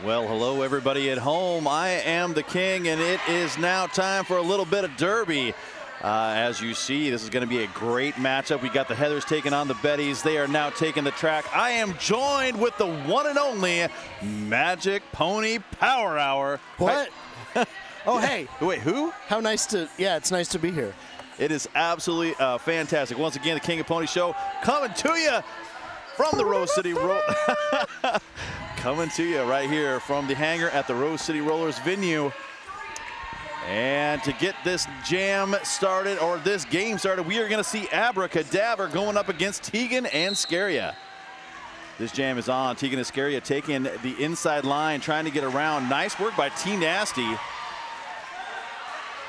Well, hello everybody at home. I am the king, and it is now time for a little bit of derby. As you see, this is going to be a great matchup. We got the Heathers taking on the Betties. They are now taking the track. I am joined with the one and only Magic Pony Power Hour. What? Oh, hey. Wait, who? How nice to, yeah, it's nice to be here. It is absolutely fantastic. Once again, the King of Pony Show coming to you from the Rose City coming to you right here from the hangar at the Rose City Rollers venue. And to get this jam started, or this game started, we are going to see Abracadabra going up against Tegan and Scaria. This jam is on. Tegan and Scaria taking the inside line, trying to get around. Nice work by T Nasty.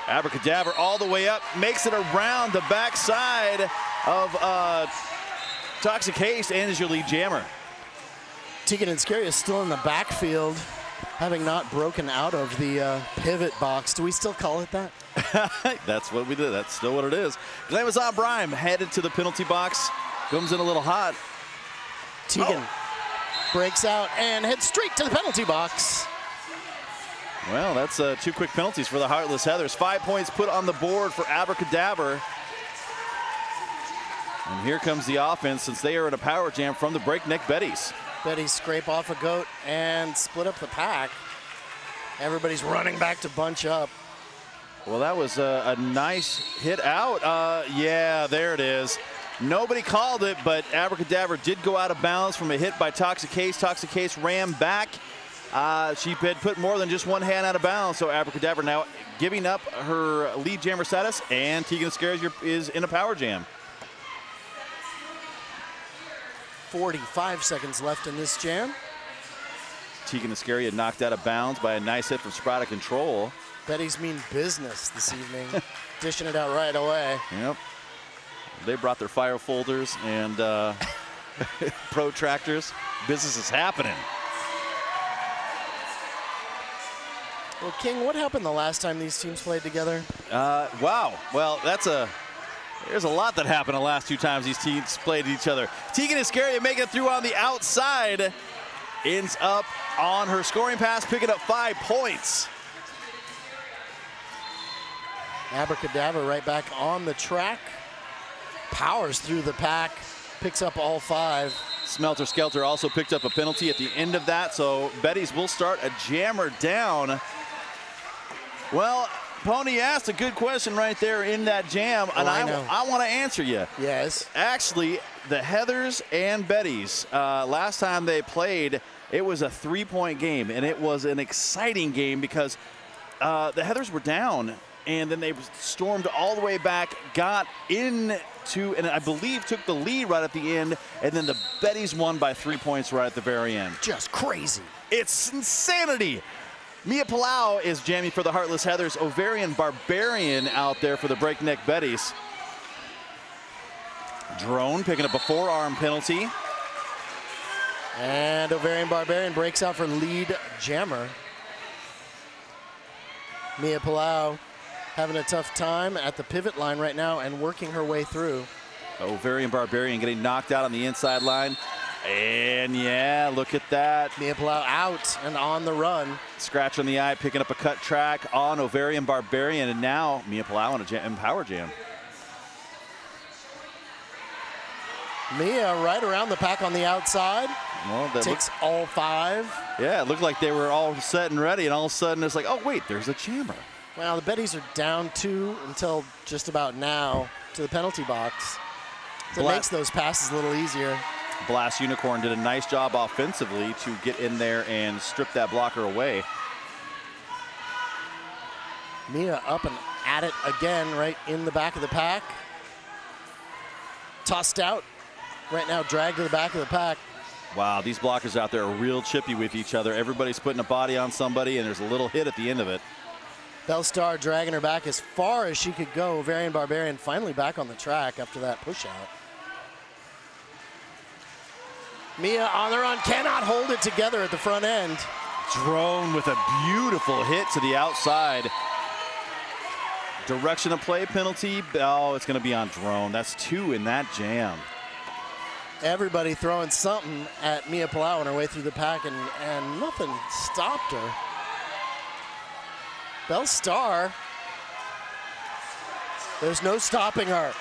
Abracadabra all the way up, makes it around the backside of Toxic Haste, and is your lead jammer. Tegan and Scaria is still in the backfield, having not broken out of the pivot box. Do we still call it that? That's what we did. That's still what it is. Glamazon Brime headed to the penalty box. Comes in a little hot. Tegan breaks out and heads straight to the penalty box. Well, that's 2 quick penalties for the Heartless Heathers. 5 points put on the board for Abracadabra. And here comes the offense, since they are in a power jam from the Breakneck Betties. Betties scrape off a goat and split up the pack. Everybody's running back to bunch up. Well, that was a nice hit out. Yeah, there it is. Nobody called it, but Abracadabra did go out of bounds from a hit by Toxic Haste. Toxic Haste ran back. She had put more than just one hand out of bounds, so Abracadabra now giving up her lead jammer status, and Tegan Scaria is in a power jam. 45 seconds left in this jam. Tegan Scaria knocked out of bounds by a nice hit from Sprout of Control. Betties mean business this evening, dishing it out right away. Yep. They brought their fire folders and protractors. Business is happening. Well, King, what happened the last time these teams played together? Wow. Well, there's a lot that happened the last 2 times these teams played each other. Tegan Scaria making it through on the outside. Ends up on her scoring pass, picking up 5 points. Abracadabra right back on the track. Powers through the pack, picks up all 5. Smelter Skelter also picked up a penalty at the end of that, so Betties will start a jammer down. Well, Pony asked a good question right there in that jam, and I want to answer you. Yes. Actually, the Heathers and Betties, last time they played, it was a 3-point game, and it was an exciting game because the Heathers were down, and then they stormed all the way back, got into, and I believe took the lead right at the end, and then the Betties won by 3 points right at the very end. Just crazy. It's insanity. Mia Palau is jamming for the Heartless Heathers. Ovarian Barbarian out there for the Breakneck Betties. Drone picking up a forearm penalty. And Ovarian Barbarian breaks out for lead jammer. Mia Palau having a tough time at the pivot line right now and working her way through. Ovarian Barbarian getting knocked out on the inside line. And yeah, look at that. Mia Palau out and on the run. Scratch on the eye, picking up a cut track on Ovarian Barbarian, and now Mia Palau in power jam. Mia right around the pack on the outside. Well, that takes all 5. Yeah, it looked like they were all set and ready, and all of a sudden it's like, oh wait, there's a jammer. Well, the Betties are down 2 until just about now to the penalty box. So it makes those passes a little easier. Blast Unicorn did a nice job offensively to get in there and strip that blocker away. Mia up and at it again right in the back of the pack. Tossed out. Right now dragged to the back of the pack. Wow, these blockers out there are real chippy with each other. Everybody's putting a body on somebody, and there's a little hit at the end of it. Bellstar dragging her back as far as she could go. Ovarian Barbarian finally back on the track after that push out. Mia on the run, cannot hold it together at the front end. Drone with a beautiful hit to the outside. Direction of play penalty. Oh, it's going to be on Drone. That's 2 in that jam. Everybody throwing something at Mia Palau on her way through the pack, and nothing stopped her. Belle Starr, there's no stopping her.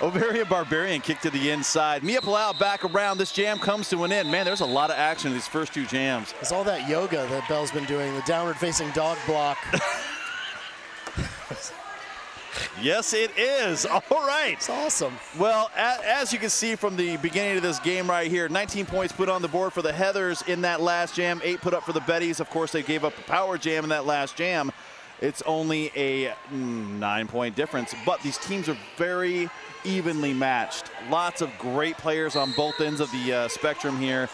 Ovarian Barbarian kick to the inside. Mia Palau back around. This jam comes to an end. Man, there's a lot of action in these first two jams. It's all that yoga that Belle's been doing, the downward-facing dog block. Yes, it is. All right. It's awesome. Well, as you can see from the beginning of this game right here, 19 points put on the board for the Heathers in that last jam, 8 put up for the Betties. Of course, they gave up a power jam in that last jam. It's only a 9-point difference, but these teams are very evenly matched. Lots of great players on both ends of the spectrum here,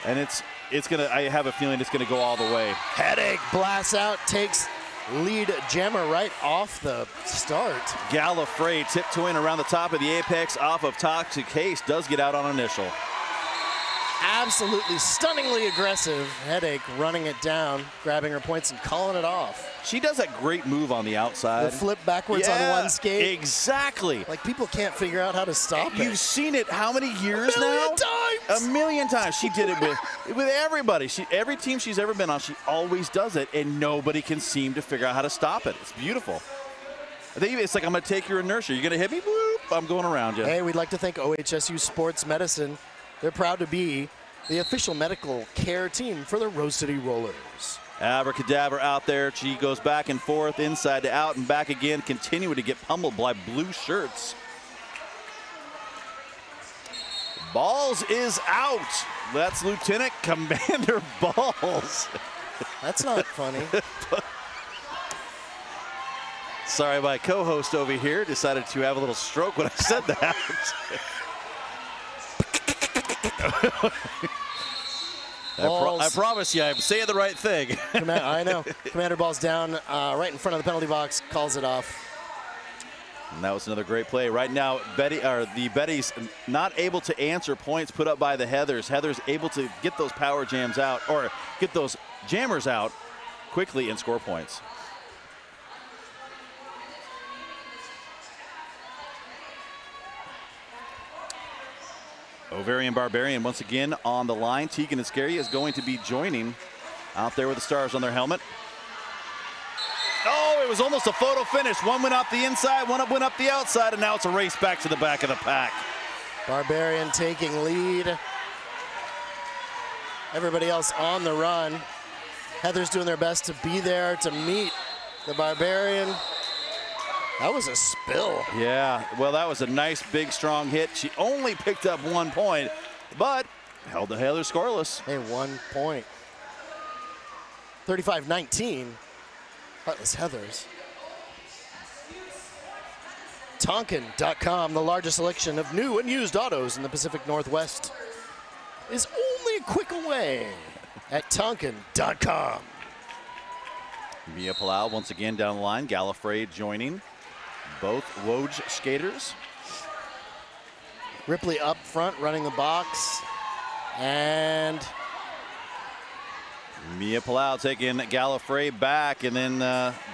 and it's gonna. I have a feeling it's gonna go all the way. Headache blasts out, takes lead jammer right off the start. Gallifrey tiptoeing around the top of the apex off of Toxic Haste does get out on initial. Absolutely stunningly aggressive. Headache running it down, grabbing her points and calling it off. She does that great move on the outside. The flip backwards on one skate. Exactly. Like people can't figure out how to stop it. You've seen it how many years now? Times. A million times. She did it with everybody. Every team she's ever been on, she always does it, and nobody can seem to figure out how to stop it. It's beautiful. It's like, I'm going to take your inertia. You're going to hit me? Boop. I'm going around you. Hey, we'd like to thank OHSU Sports Medicine. They're proud to be the official medical care team for the Rose City Rollers. Abracadabra out there. She goes back and forth, inside to out and back again, continuing to get pummeled by blue shirts. Balls is out. That's Lieutenant Commander Balls. That's not funny. Sorry, my co-host over here decided to have a little stroke when I said that. I promise you, I'm saying the right thing. I know. Commander Ball's down right in front of the penalty box, calls it off. And that was another great play. Right now, the Betties not able to answer points put up by the Heathers. Heathers able to get those power jams out, or get those jammers out quickly and score points. Ovarian Barbarian once again on the line. Tegan and Scary is going to be joining out there with the stars on their helmet. Oh, it was almost a photo finish. One went up the inside, one went up the outside, and now it's a race back to the back of the pack. Barbarian taking lead. Everybody else on the run. Heather's doing their best to be there to meet the Barbarian. That was a spill. Yeah, well, that was a nice, big, strong hit. She only picked up 1 point, but held the Heather scoreless. Hey, 1 point. 35-19. Heartless Heathers. Tonkin.com, the largest selection of new and used autos in the Pacific Northwest, is only a click away at Tonkin.com. Mia Palau once again down the line. Gallifrey joining both Woj skaters. Ripley up front running the box. And Mia Palau taking Gallifrey back and then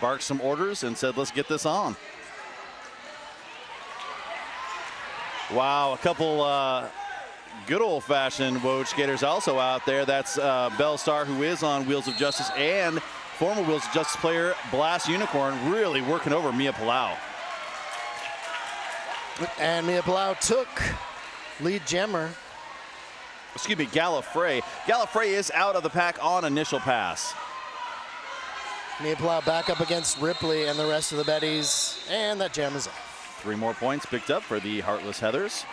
barked some orders and said, let's get this on. Wow, a couple good old-fashioned Woj skaters also out there. That's Belle Starr, who is on Wheels of Justice, and former Wheels of Justice player Blast Unicorn, really working over Mia Palau. And Mia Palau took lead jammer. Excuse me, Gallifrey. Gallifrey is out of the pack on initial pass. Mia Palau back up against Ripley and the rest of the Betties, and that jam is off. 3 more points picked up for the Heartless Heathers.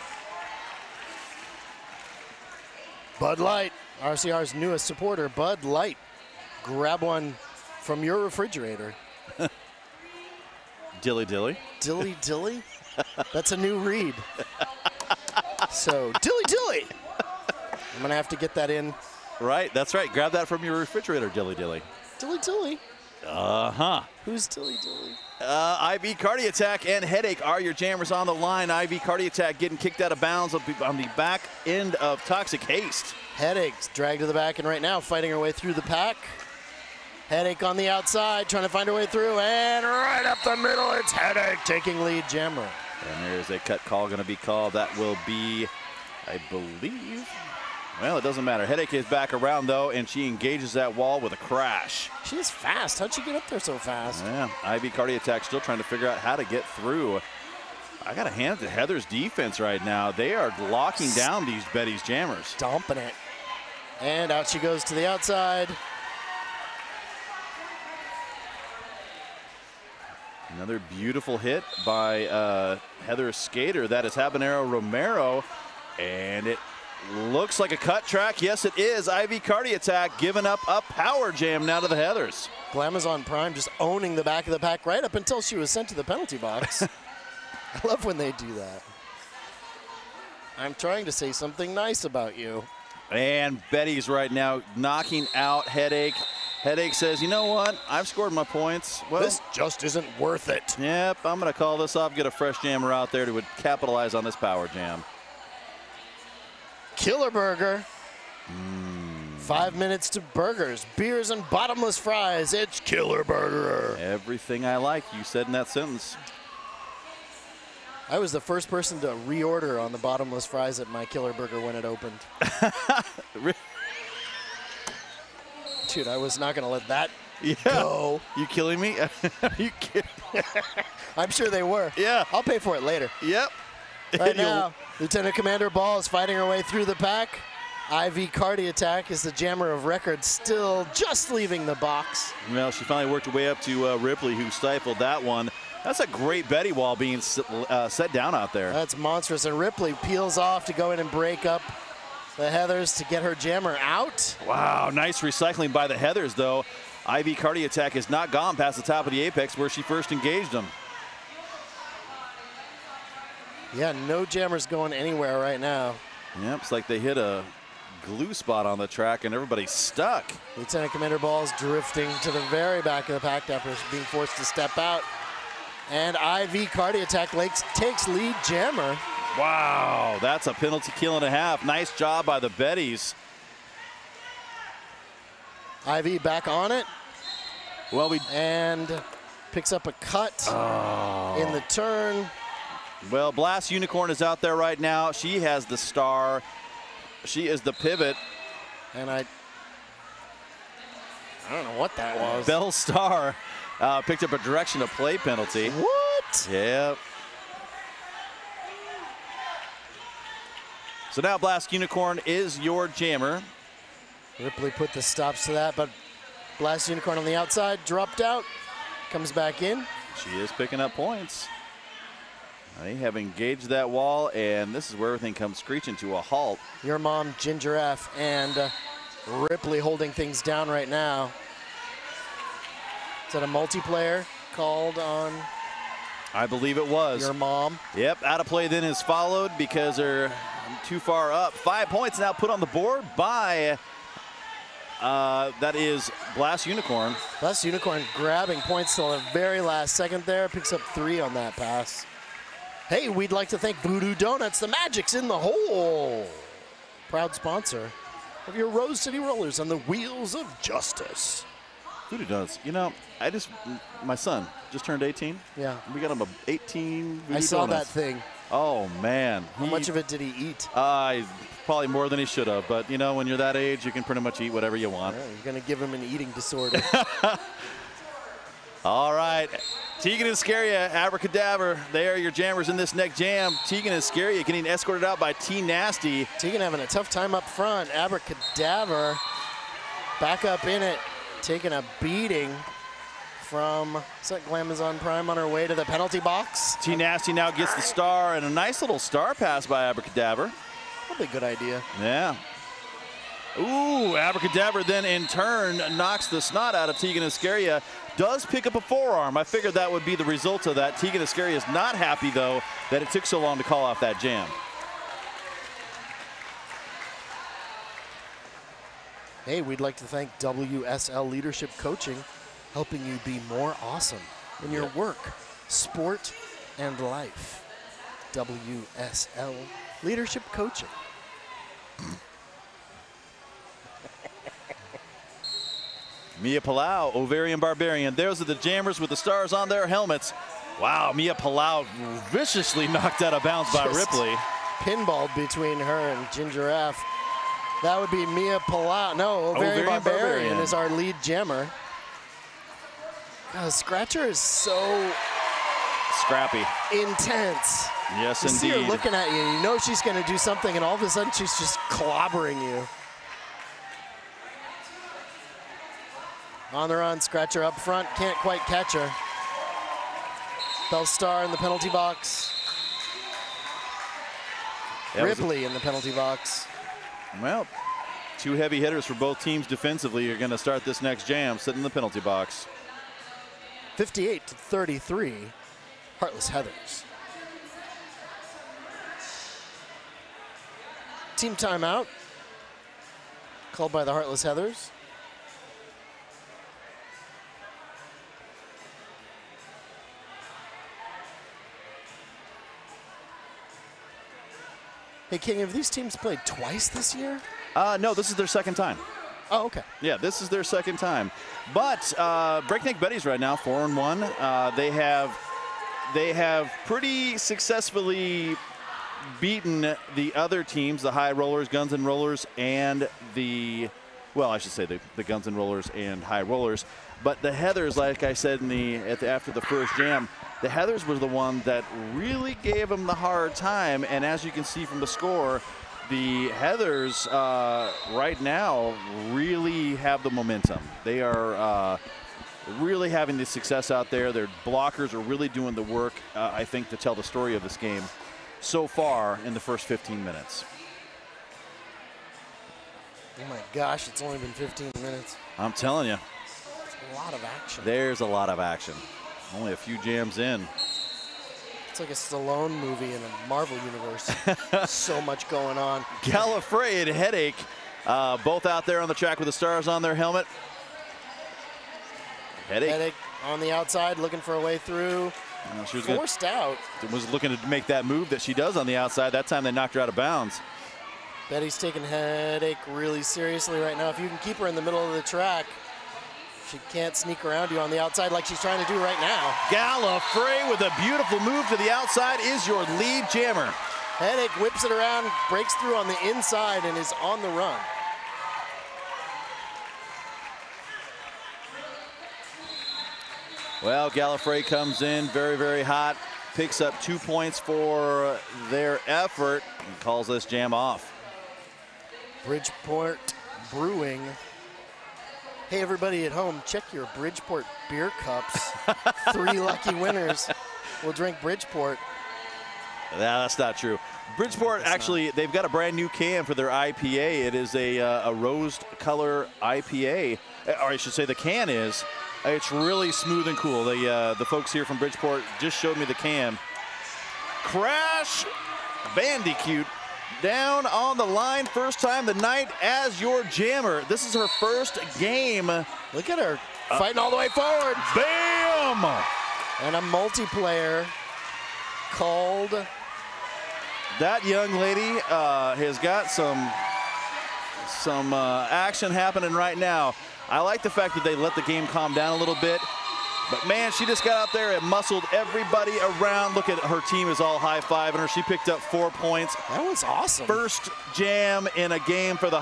Bud Light, RCR's newest supporter, Bud Light. Grab one from your refrigerator. Dilly Dilly. Dilly Dilly? That's a new read. So, Dilly Dilly. I'm going to have to get that in. Right, that's right. Grab that from your refrigerator, Dilly Dilly. Dilly Dilly? Uh-huh. Who's Dilly Dilly? IV Cardi Attack and Headache are your jammers on the line. IV Cardi Attack getting kicked out of bounds on the back end of Toxic Haste. Headache's dragged to the back and right now fighting her way through the pack. Headache on the outside trying to find her way through, and right up the middle it's Headache taking lead jammer. And there's a cut call going to be called. That will be I believe. Well, it doesn't matter. Headache is back around, though, and she engages that wall with a crash. She's fast. How'd she get up there so fast? Yeah, Ivy Cardiac still trying to figure out how to get through. I got to hand it to Heather's defense right now. They are locking down these Betties jammers. Dumping it. And out she goes to the outside. Another beautiful hit by Heather Skater. That is Habanero Romero. And it looks like a cut track. Yes, it is. Ivy Cardiac giving up a power jam now to the Heathers. Glamazon Prime just owning the back of the pack right up until she was sent to the penalty box. I love when they do that. I'm trying to say something nice about you. And Betty's right now knocking out Headache. Headache says, you know what? I've scored my points. Well, this just isn't worth it. Yep, I'm going to call this off, get a fresh jammer out there to capitalize on this power jam. Killer Burger. 5 minutes to burgers, beers, and bottomless fries. It's Killer Burger. Everything I like, you said in that sentence. I was the first person to reorder on the bottomless fries at my Killer Burger when it opened. Dude, I was not going to let that go. You killing me? Are you kidding? I'm sure they were. Yeah. I'll pay for it later. Yep. Right now, Lieutenant Commander Ball is fighting her way through the pack. IV Cardiac is the jammer of record, still just leaving the box. Well, she finally worked her way up to Ripley, who stifled that one. That's a great Betty wall being set down out there. That's monstrous, and Ripley peels off to go in and break up the Heathers to get her jammer out. Wow, nice recycling by the Heathers, though. IV Cardiac has not gone past the top of the apex where she first engaged them. Yeah, no jammers going anywhere right now. Yep, it's like they hit a glue spot on the track and everybody's stuck. Lieutenant Commander Ball's drifting to the very back of the pack after being forced to step out. And IV Cardiac takes lead jammer. Wow, that's a penalty kill and a half. Nice job by the Betties. IV back on it. Well, and picks up a cut in the turn. Well, Blast Unicorn is out there right now. She has the star. She is the pivot. And I don't know what that was. Bell Star picked up a direction of play penalty. What? Yep. So now Blast Unicorn is your jammer. Ripley put the stops to that, but Blast Unicorn on the outside, dropped out, comes back in. She is picking up points. They have engaged that wall, and this is where everything comes screeching to a halt. Your mom, Ginger F, and Ripley holding things down right now. Is that a multiplayer called on? I believe it was. Your mom. Yep, out of play then is followed because they're too far up. 5 points now put on the board by, that is Blast Unicorn. Blast Unicorn grabbing points till the very last second there. Picks up 3 on that pass. Hey, we'd like to thank Voodoo Donuts, the magic's in the hole. Proud sponsor of your Rose City Rollers on the wheels of justice. Voodoo Donuts. You know, my son just turned 18. Yeah. We got him a 18 Voodoo I saw Donuts. that thing. Oh, man. How much of it did he eat? Probably more than he should have. But, you know, when you're that age, you can pretty much eat whatever you want. Yeah, you're going to give him an eating disorder. All right. Tegan and Scaria, Abracadabra, they are your jammers in this next jam. Tegan and Scaria getting escorted out by T Nasty. Tegan having a tough time up front. Abracadabra back up in it, taking a beating from, is that Glamazon Prime on her way to the penalty box? T Nasty now gets the star, and a nice little star pass by Abracadabra. Probably a good idea. Yeah. Ooh, Abracadabra then in turn knocks the snot out of Tegan Iscaria. Does pick up a forearm. I figured that would be the result of that. Tegan Iscaria is not happy, though, that it took so long to call off that jam. Hey, we'd like to thank WSL Leadership Coaching, helping you be more awesome in your work, sport, and life. WSL Leadership Coaching. Mia Palau, Ovarian Barbarian. Those are the jammers with the stars on their helmets. Wow, Mia Palau viciously knocked out of bounds by Ripley. pinballed between her and Ginger F. That would be Mia Palau. No, Ovarian Barbarian is our lead jammer. God, Scratcher is so scrappy, intense. Yes, you indeed. See her looking at you, you know she's going to do something, and all of a sudden she's just clobbering you. On the run, Scratcher up front, can't quite catch her. Bellstar in the penalty box. Ripley in the penalty box. Well, two heavy hitters for both teams defensively are going to start this next jam, sitting in the penalty box. 58-33, Heartless Heathers. Team timeout, called by the Heartless Heathers. Hey, King, have these teams played twice this year? No, this is their second time. Oh, okay. Yeah, this is their second time. But Breakneck Betties right now, 4-1. They have pretty successfully beaten the other teams, the High Rollers, Guns and Rollers, and the, well, I should say the Guns and Rollers and High Rollers. But the Heathers, like I said after the first jam, the Heathers was the one that really gave them the hard time. And as you can see from the score, the Heathers right now really have the momentum. They are really having the success out there. Their blockers are really doing the work, I think, to tell the story of this game so far in the first 15 minutes. Oh my gosh, it's only been 15 minutes. I'm telling you. There's a lot of action. There's a lot of action. Only a few jams in. It's like a Stallone movie in a Marvel universe. So much going on. Gallifrey and Headache, both out there on the track with the stars on their helmet. Headache on the outside, looking for a way through. She was forced out. Was looking to make that move that she does on the outside. That time they knocked her out of bounds. Betty's taking Headache really seriously right now. If you can keep her in the middle of the track, she can't sneak around you on the outside like she's trying to do right now. Gallifrey with a beautiful move to the outside is your lead jammer. Headache whips it around, breaks through on the inside, and is on the run. Well, Gallifrey comes in very, very hot, picks up 2 points for their effort, and calls this jam off. Bridgeport Brewing. Hey, everybody at home, check your Bridgeport beer cups. 3 lucky winners will drink Bridgeport. Yeah, that's not true. Bridgeport, actually, they've got a brand new can for their IPA. It is a rose color IPA, or I should say the can is. It's really smooth and cool. The folks here from Bridgeport just showed me the can. Crash Bandicoot down on the line, first time tonight as your jammer. This is her first game. Look at her fighting all the way forward. Bam! And a multiplayer called. That young lady has got some action happening right now. I like the fact that they let the game calm down a little bit. But, man, she just got out there and muscled everybody around. Look at her team is all high-fiving her. She picked up 4 points. That was awesome. First jam in a game for the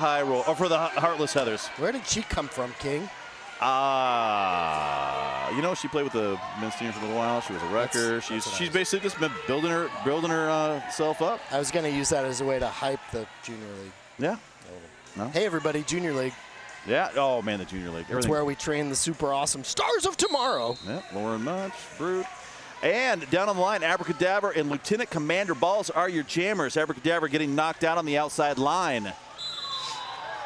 for the Heartless Heathers. Where did she come from, King? You know, she played with the men's team for a little while. She was a wrecker. She's basically just been building herself up. I was going to use that as a way to hype the Junior League. Yeah. No. Hey, everybody, Junior League. Yeah. Oh, man, the Junior League. That's where we train the super awesome stars of tomorrow. Yeah, Lauren Munch, Brute. And down on the line, Abracadabra and Lieutenant Commander Balls are your jammers. Abracadabra getting knocked out on the outside line.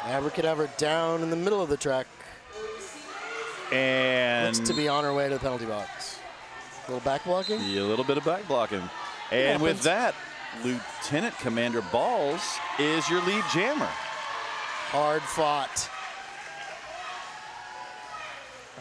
Abracadabra down in the middle of the track. And looks to be on her way to the penalty box. A little back blocking? Yeah, a little bit of back blocking. And with that, Lieutenant Commander Balls is your lead jammer. Hard fought.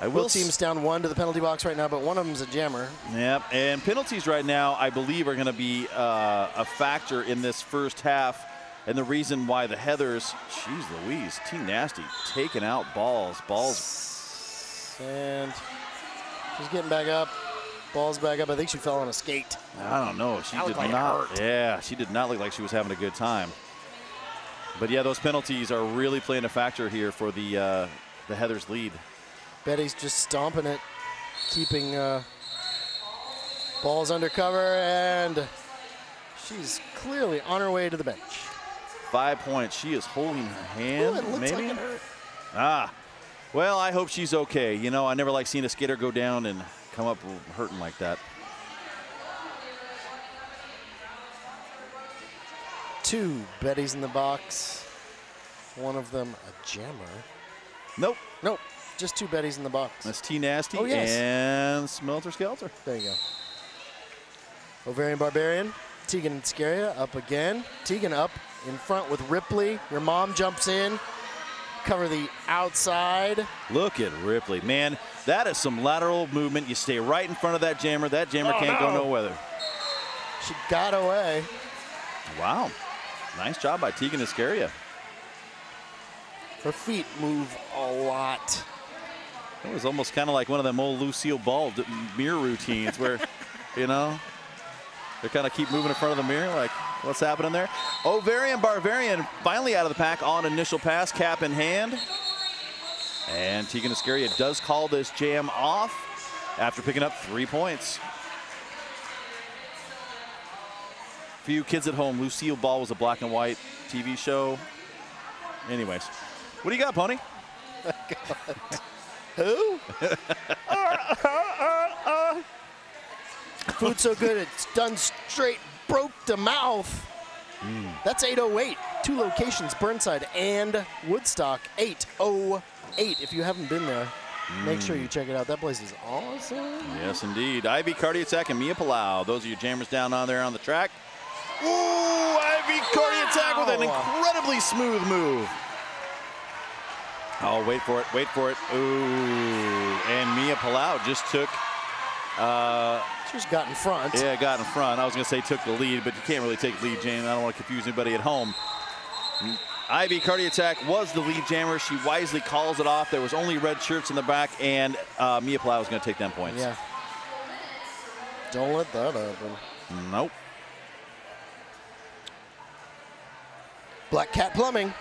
Both teams down 1 to the penalty box right now, but one of them's a jammer. Yep, and penalties right now, I believe, are going to be a factor in this first half. And the reason why the Heathers, geez Louise, Team Nasty, taking out Balls. And she's getting back up. Ball's back up. I think she fell on a skate. I don't know. She That did looked like it not. hurt. Yeah, she did not look like she was having a good time. But yeah, those penalties are really playing a factor here for the Heathers lead. Betty's just stomping it, keeping balls under cover, and she's clearly on her way to the bench. 5 points. She is holding her hand. Ooh, it looks maybe. like it hurt. Ah, well, I hope she's okay. You know, I never like seeing a skater go down and come up hurting like that. 2 Betties in the box. One of them a jammer. Nope. Nope, just 2 Betties in the box. That's T Nasty Oh, yes. and Smelter Skelter. There you go. Ovarian Barbarian. Tegan and Scaria up again. Tegan up in front with Ripley. Your mom jumps in. Cover the outside. Look at Ripley. Man, that is some lateral movement. You stay right in front of that jammer. That jammer can't go no weather. She got away. Wow. Nice job by Tegan Iscaria. Her feet move a lot. It was almost kind of like one of them old Lucille Ball mirror routines where, you know, they kind of keep moving in front of the mirror like, what's happening there? Ovarian Barbarian finally out of the pack on initial pass, cap in hand. And Tegan Iscaria does call this jam off after picking up 3 points. For you kids at home, Lucille Ball was a black and white TV show. Anyways, what do you got, Pony? Who? Food so good it's done straight broke the mouth. That's 808. 2 locations, Burnside and Woodstock. 808. If you haven't been there, make sure you check it out. That place is awesome. Yes, indeed. Ivy, Cardi Attack, and Mia Palau. Those are your jammers down on there on the track. Ooh, Ivy Cardi Attack with an incredibly smooth move. Oh, wait for it, wait for it. Ooh, and Mia Palau just took... She just got in front. Yeah, got in front. I was going to say took the lead, but you can't really take lead, Jane. I don't want to confuse anybody at home. Ivy Cardi Attack was the lead jammer. She wisely calls it off. There was only red shirts in the back, and Mia Palau was going to take them points. Yeah. Don't let that happen. Nope. Black Cat Plumbing,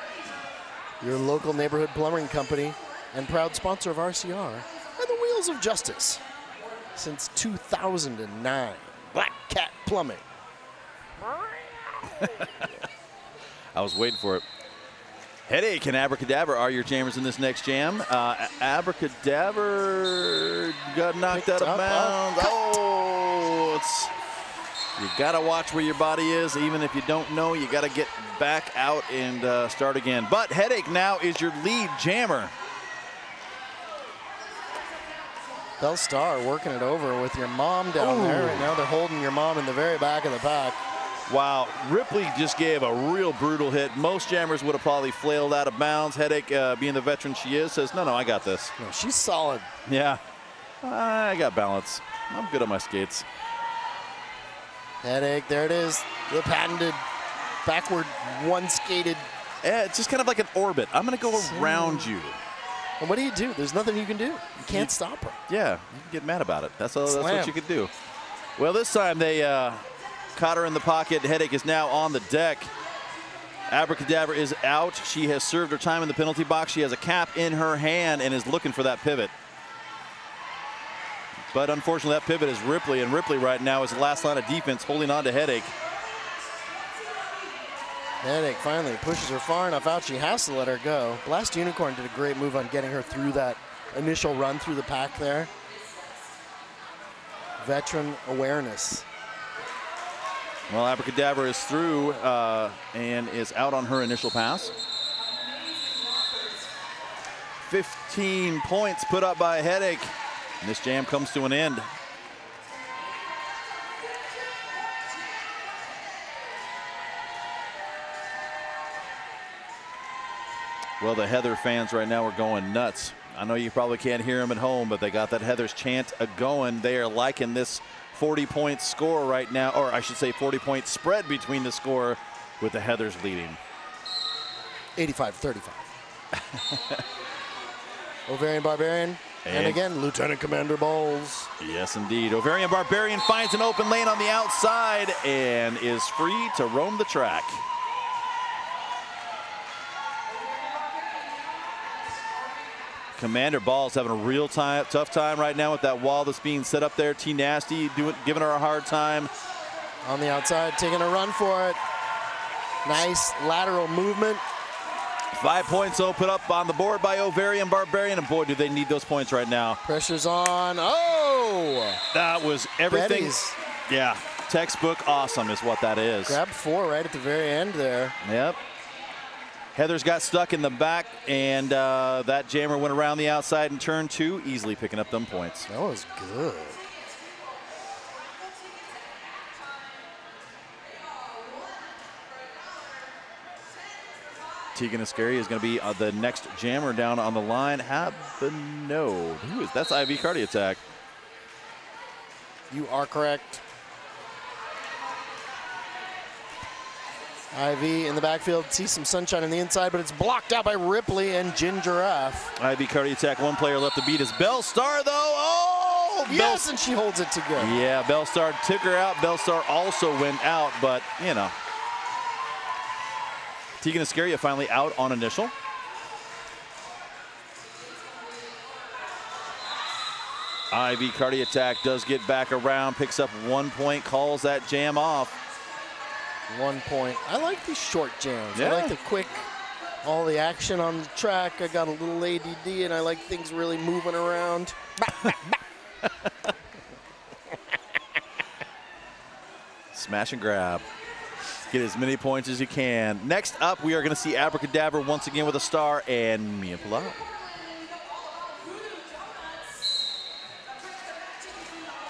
your local neighborhood plumbing company and proud sponsor of RCR and the Wheels of Justice since 2009. Black Cat Plumbing. I was waiting for it. Headache and Abracadabra are your jammers in this next jam. Abracadabra got knocked out of bounds. Oh, you got to watch where your body is. Even if you don't know, you got to get back out and start again. But Headache now is your lead jammer. Bell Star working it over with your mom down there. Right now they're holding your mom in the very back of the pack. Wow, Ripley just gave a real brutal hit. Most jammers would have probably flailed out of bounds. Headache, being the veteran she is, says, no, I got this. No, she's solid. Yeah, I got balance. I'm good on my skates. Headache, there it is. The patented backward one-skated. Yeah, it's just kind of like an orbit. I'm going to go around you. And what do? There's nothing you can do. You can't stop her. Yeah, you can get mad about it. That's what you could do. Well, this time they caught her in the pocket. Headache is now on the deck. Abracadabra is out. She has served her time in the penalty box. She has a cap in her hand and is looking for that pivot. But unfortunately, that pivot is Ripley, and Ripley right now is the last line of defense holding on to Headache. Headache finally pushes her far enough out. She has to let her go. Blast Unicorn did a great move on getting her through that initial run through the pack there. Veteran awareness. Well, Abracadabra is through and is out on her initial pass. 15 points put up by Headache. And this jam comes to an end. Well, the Heather fans right now are going nuts. I know you probably can't hear them at home, but they got that Heather's chant a-going. They are liking this 40-point score right now, or I should say 40-point spread between the score with the Heathers leading. 85-35. Ovarian Barbarian And again, Lieutenant Commander Balls. Yes, indeed. Ovarian Barbarian finds an open lane on the outside and is free to roam the track. Commander Balls having a real tough time right now with that wall that's being set up there. T Nasty giving her a hard time. On the outside, taking a run for it. Nice lateral movement. 5 points, though, put up on the board by Ovarian Barbarian. And boy, do they need those points right now. Pressure's on. Oh! That was everything. Betties. Yeah, textbook awesome is what that is. Grabbed 4 right at the very end there. Yep. Heathers got stuck in the back, and that jammer went around the outside in turn 2, easily picking up them points. That was good. Tegan Ascari is going to be the next jammer down on the line. No. Who is that's IV Cardi Attack. You are correct. IV in the backfield, sees some sunshine on the inside, but it's blocked out by Ripley and Ginger F. IV Cardi Attack, one player left to beat is Bellstar, though. Oh! Yes, and she holds it to good. Yeah, Bellstar took her out. Bellstar also went out, but, you know. Tegan Ascaria finally out on initial. IV Cardi Attack does get back around, picks up 1 point, calls that jam off. 1 point. I like these short jams. Yeah. I like the quick, all the action on the track. I got a little ADD, and I like things really moving around. Smash and grab. Get as many points as you can. Next up, we are going to see Abracadabra once again with a star and Mia Pilau.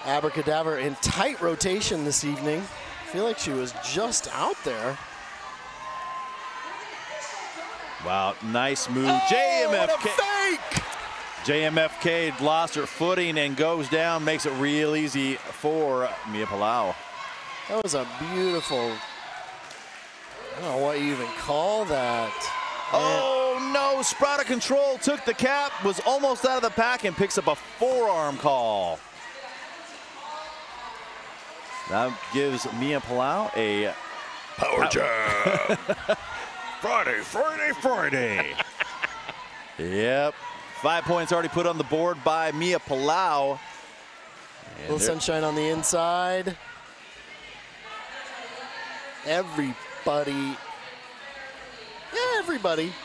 Abracadabra in tight rotation this evening. I feel like she was just out there. Wow, nice move. Oh, JMFK. what a fake! JMFK lost her footing and goes down, makes it real easy for Mia Pilau. That was a beautiful, I don't know what you even call that. Oh no, Sprout of Control took the cap, was almost out of the pack and picks up a forearm call. That gives Mia Pilau a Power jab. Friday. Yep. 5 points already put on the board by Mia Pilau. Little sunshine on the inside. Everybody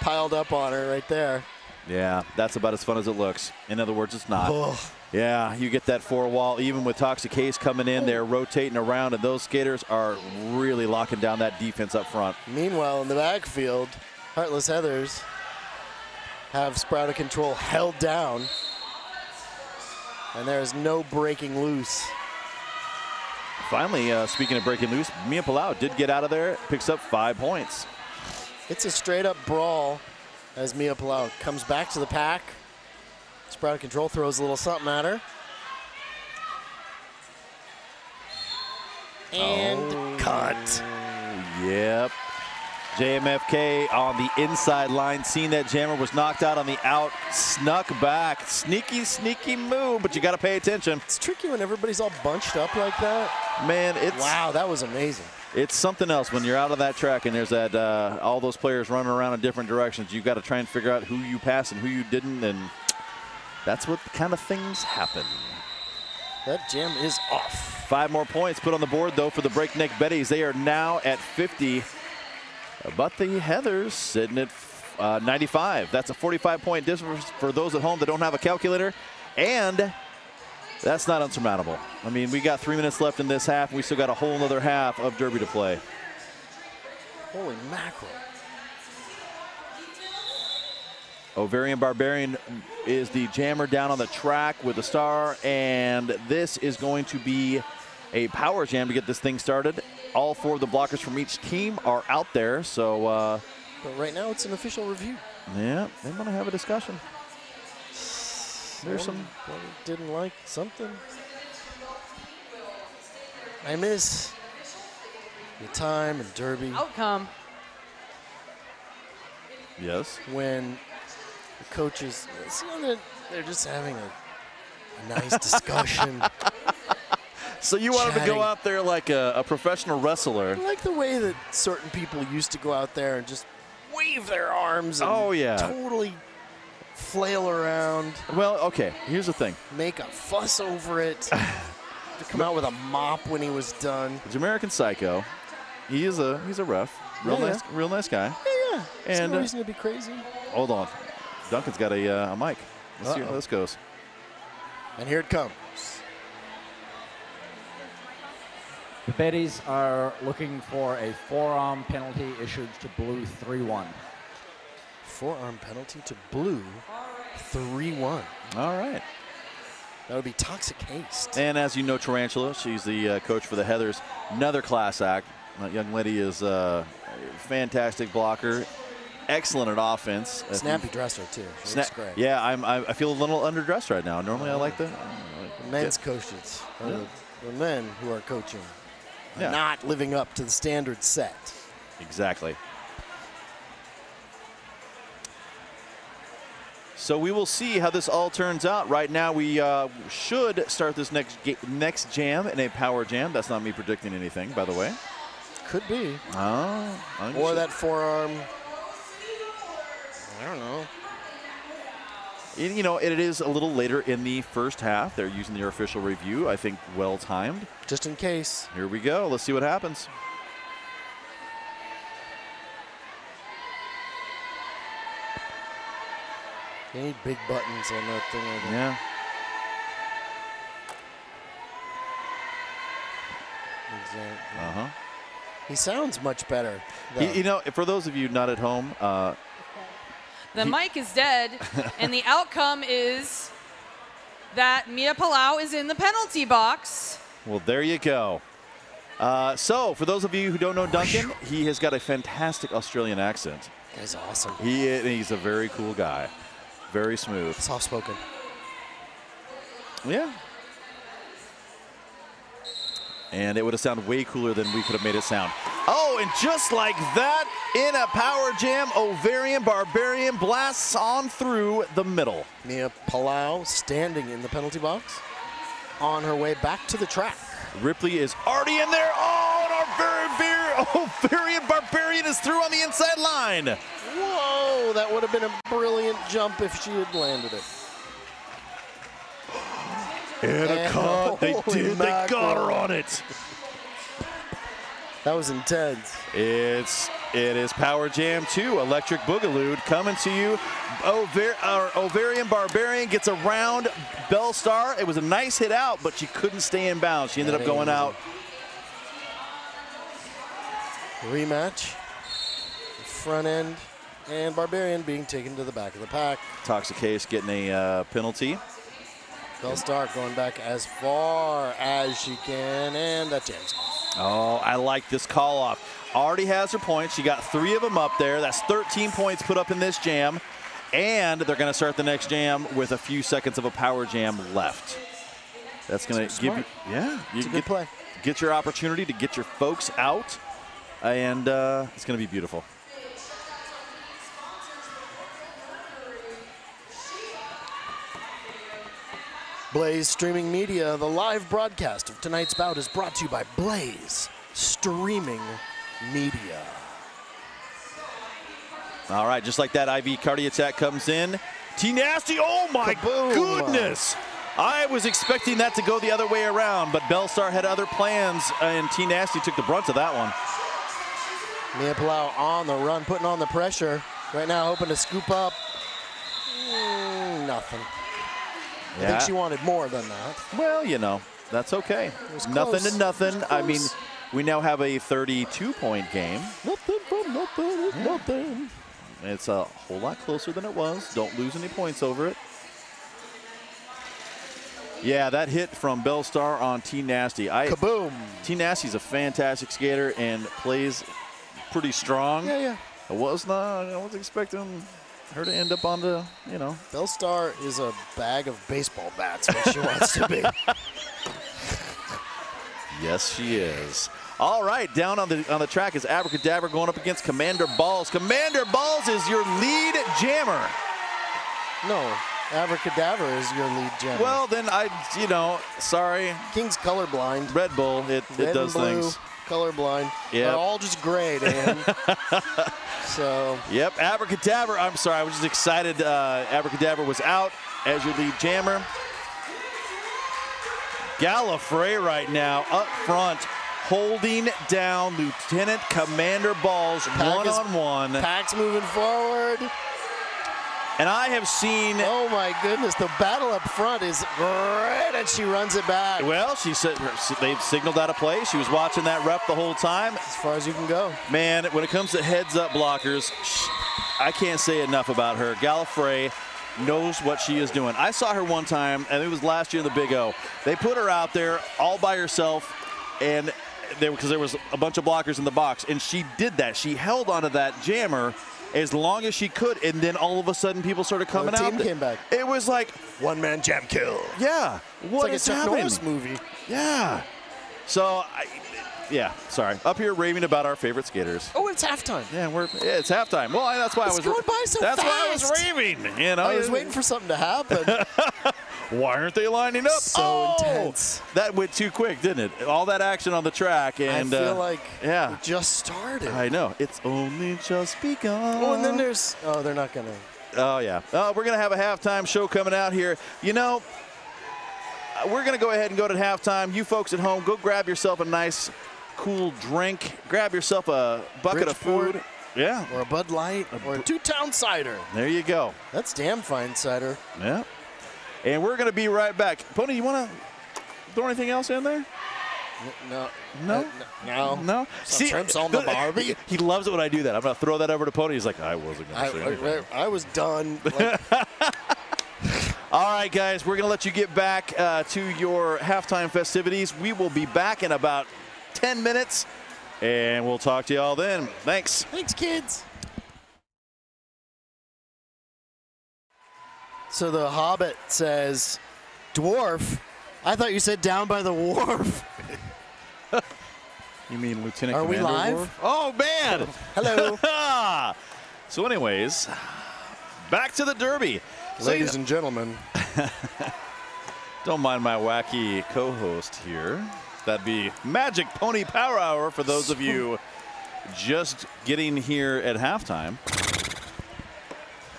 piled up on her right there. Yeah, that's about as fun as it looks. In other words, it's not. Oh. Yeah, you get that 4 wall, even with Toxic Case coming in, they're rotating around, and those skaters are really locking down that defense up front. Meanwhile, in the backfield, Heartless Heathers have Sprout of Control held down, and there is no breaking loose. Finally, speaking of breaking loose, Mia Pilau did get out of there, picks up 5 points. It's a straight-up brawl as Mia Pilau comes back to the pack. Sprout of Control throws a little something at her. And cut. Yep. JMFK on the inside line, seeing that jammer was knocked out on the out, snuck back. Sneaky move, but you got to pay attention. It's tricky when everybody's all bunched up like that. Man, it's... Wow, that was amazing. It's something else when you're out of that track and there's that all those players running around in different directions. You've got to try and figure out who you passed and who you didn't, and that's what kind of things happen. That jam is off. 5 more points put on the board, though, for the Breakneck Betties. They are now at 50, but the Heathers sitting at 95. That's a 45-point difference for those at home that don't have a calculator, and that's not unsurmountable. I mean, we got 3 minutes left in this half. We still got a whole other half of Derby to play. Holy mackerel. Ovarian Barbarian is the jammer down on the track with a star, and this is going to be a power jam to get this thing started. All 4 of the blockers from each team are out there, so... but right now it's an official review. Yeah, they want to have a discussion. There's some... Didn't like something. I miss the time in Derby. Outcome. Yes. When the coaches, They're just having a nice discussion. So you want him to Chatting. go out there like a professional wrestler. I like the way that certain people used to go out there and just wave their arms and Oh, yeah. totally flail around, Well, okay, here's the thing. make a fuss over it, to come out with a mop when he was done. It's American Psycho. He's a ref. Yeah, Real nice guy. Yeah. There's And no reason to be crazy. hold on. Duncan's got a mic. Let's see how Uh-oh. this goes. And here it comes. The Betties are looking for a forearm penalty issued to Blue 3-1. Forearm penalty to Blue, 3-1. All right. That would be Toxic Haste. And as you know, Tarantula, she's the coach for the Heathers. Another class act. That young lady is a fantastic blocker. Excellent at offense. Snappy dresser, too. She looks great. Yeah, I feel a little underdressed right now. Normally I like the Men's coaches, or the men who are coaching, are Yeah. not living up to the standard set. Exactly. So we will see how this all turns out. Right now, we should start this next jam in a power jam. That's not me predicting anything, by the way. Could be. Oh, Or that forearm. I don't know. You know, it is a little later in the first half. They're using their official review. I think well timed. Just in case. Here we go. Let's see what happens. They need big buttons on that thing. I think. Yeah. Exactly. Uh-huh. He sounds much better. though. You know, for those of you not at home, The mic is dead, and the outcome is that Mia Palau is in the penalty box. well, there you go. So, for those of you who don't know Duncan, he has got a fantastic Australian accent. Guy's awesome. He's a very cool guy. Very smooth. Soft spoken. Yeah. And it would have sounded way cooler than we could have made it sound. Oh, and just like that, in a power jam, Ovarian Barbarian blasts on through the middle. Mia Palau standing in the penalty box on her way back to the track. Ripley is already in there. Oh, and our Ovarian Barbarian is through on the inside line. Whoa, that would have been a brilliant jump if she had landed it. And a cut. They holy did. They got mackerel. her on it. That was intense. It is Power Jam 2, Electric Boogaloo coming to you. Ovarian Barbarian gets around Bellstar. It was a nice hit out, but she couldn't stay in bounds. She ended up going out. Rematch. Front end. And Barbarian being taken to the back of the pack. Toxic Case getting a penalty. Bellstar going back as far as she can, and that jams. Oh, I like this call off. Already has her points. She got 3 of them up there. That's 13 points put up in this jam. And they're going to start the next jam with a few seconds of a power jam left. That's going to give you, yeah, you It's a good play. Get your opportunity to get your folks out, and it's going to be beautiful. Blaze Streaming Media, the live broadcast of tonight's bout is brought to you by Blaze Streaming Media. All right, just like that, IV Cardi Attack comes in. T-Nasty, oh my Kaboom. goodness! I was expecting that to go the other way around, but Bellstar had other plans, and T-Nasty took the brunt of that one. Mia Palau on the run, putting on the pressure. Right now, hoping to scoop up. Nothing. I think she wanted more than that. Well, you know, that's okay. was Nothing close. to nothing. It was I mean, close. we now have a 32-point game. Nothing from nothing is nothing. It's a whole lot closer than it was. Don't lose any points over it. Yeah, that hit from Bellstar on T-Nasty. Kaboom. T-Nasty's a fantastic skater and plays pretty strong. Yeah. I was expecting her to end up on the, you know. Bellstar is a bag of baseball bats when she wants to be. Yes, she is. All right, down on the track is Abracadabra going up against Commander Balls. Commander Balls is your lead jammer. No, Abracadabra is your lead jammer. Well, then sorry. King's colorblind. Red Bull, it and does blue, things. Colorblind. Yep. They're all just gray, Dan. So. Yep, Abracadabra. I'm sorry, I was just excited. Abracadabra was out as your lead jammer. Gallifrey right now up front, holding down Lieutenant Commander Balls one-on-one. Pack's moving forward. And I have seen. Oh my goodness, the battle up front is great, and she runs it back. Well, she said they've signaled out of play. She was watching that ref the whole time. As far as you can go. Man, when it comes to heads-up blockers, I can't say enough about her. Gallifrey knows what she is doing. I saw her one time, and it was last year in the Big O. They put her out there all by herself, and because there was a bunch of blockers in the box, and she did that. She held onto that jammer as long as she could, and then all of a sudden people started coming out. The team came back. It was like one-man jam kill. Yeah, what it's is like a Chuck happening? Norris movie. Yeah. So, sorry. Up here raving about our favorite skaters. Oh, it's halftime. Yeah, it's halftime. Well, that's why it's going by so that's fast. why I was raving. You know, I was waiting for something to happen. Why aren't they lining up? So intense. That went too quick, didn't it? All that action on the track, and I feel like it just started. I know. It's only just begun. Oh, and then they're not gonna. Oh yeah. Oh, we're gonna have a halftime show coming out here. You know, we're gonna go ahead and go to halftime. You folks at home, go grab yourself a nice, cool drink. Grab yourself a bucket of food. Yeah. Or a Bud Light, or a two-town cider. There you go. That's damn fine cider. Yeah. And we're going to be right back. Pony, you want to throw anything else in there? No. No? Some shrimps on the Barbie. He loves it when I do that. I'm going to throw that over to Pony. He's like, I wasn't going to say anything. I was done. All right, guys, we're going to let you get back to your halftime festivities. We will be back in about 10 minutes, and we'll talk to you all then. Thanks. Thanks, kids. So the Hobbit says, dwarf. I thought you said down by the wharf. You mean Lieutenant Are Commander? we live? Worf? Oh, man. Hello. So anyways, back to the Derby. Ladies and gentlemen. Don't mind my wacky co-host here. That'd be Magic Pony Power Hour for those of you just getting here at halftime.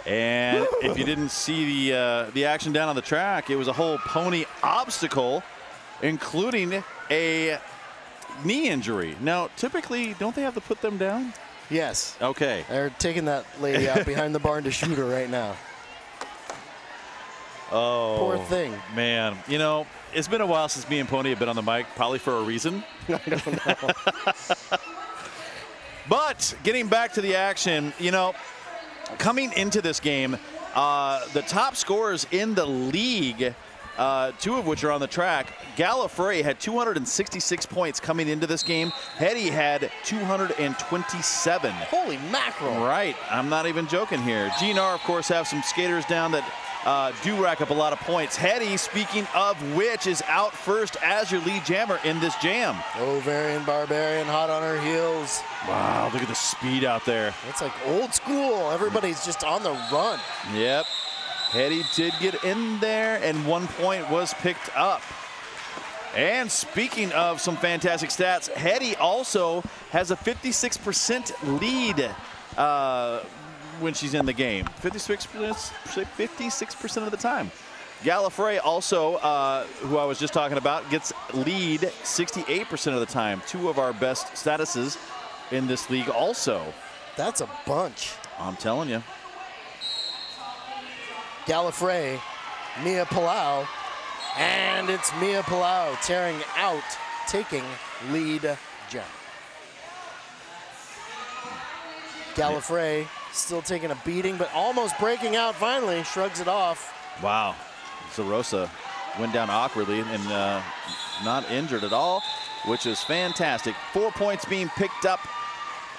And if you didn't see the action down on the track, it was a whole pony obstacle, including a knee injury. Now, typically, don't they have to put them down? Yes. Okay. They're taking that lady out behind the barn to shoot her right now. Oh. Poor thing. Man, you know, it's been a while since me and Pony have been on the mic, probably for a reason. I don't know. But getting back to the action, you know, coming into this game, the top scorers in the league, two of which are on the track, Gallifrey had 266 points coming into this game. Hetty had 227. Holy mackerel. Right. I'm not even joking here. GNR, of course, have some skaters down that do rack up a lot of points. Hetty, speaking of which, is out first as your lead jammer in this jam. Ovarian Barbarian hot on her heels. Wow, look at the speed out there. It's like old school. Everybody's just on the run. Yep. Hetty did get in there, and 1 point was picked up. And speaking of some fantastic stats, Hetty also has a 56% lead when she's in the game. 56% of the time. Gallifrey also, who I was just talking about, gets lead 68% of the time. Two of our best statuses in this league also. That's a bunch. I'm telling you. Gallifrey, Mia Palau, and it's Mia Palau tearing out, taking lead jump. Gallifrey still taking a beating, but almost breaking out finally, shrugs it off. Wow. Zarosa went down awkwardly and not injured at all, which is fantastic. 4 points being picked up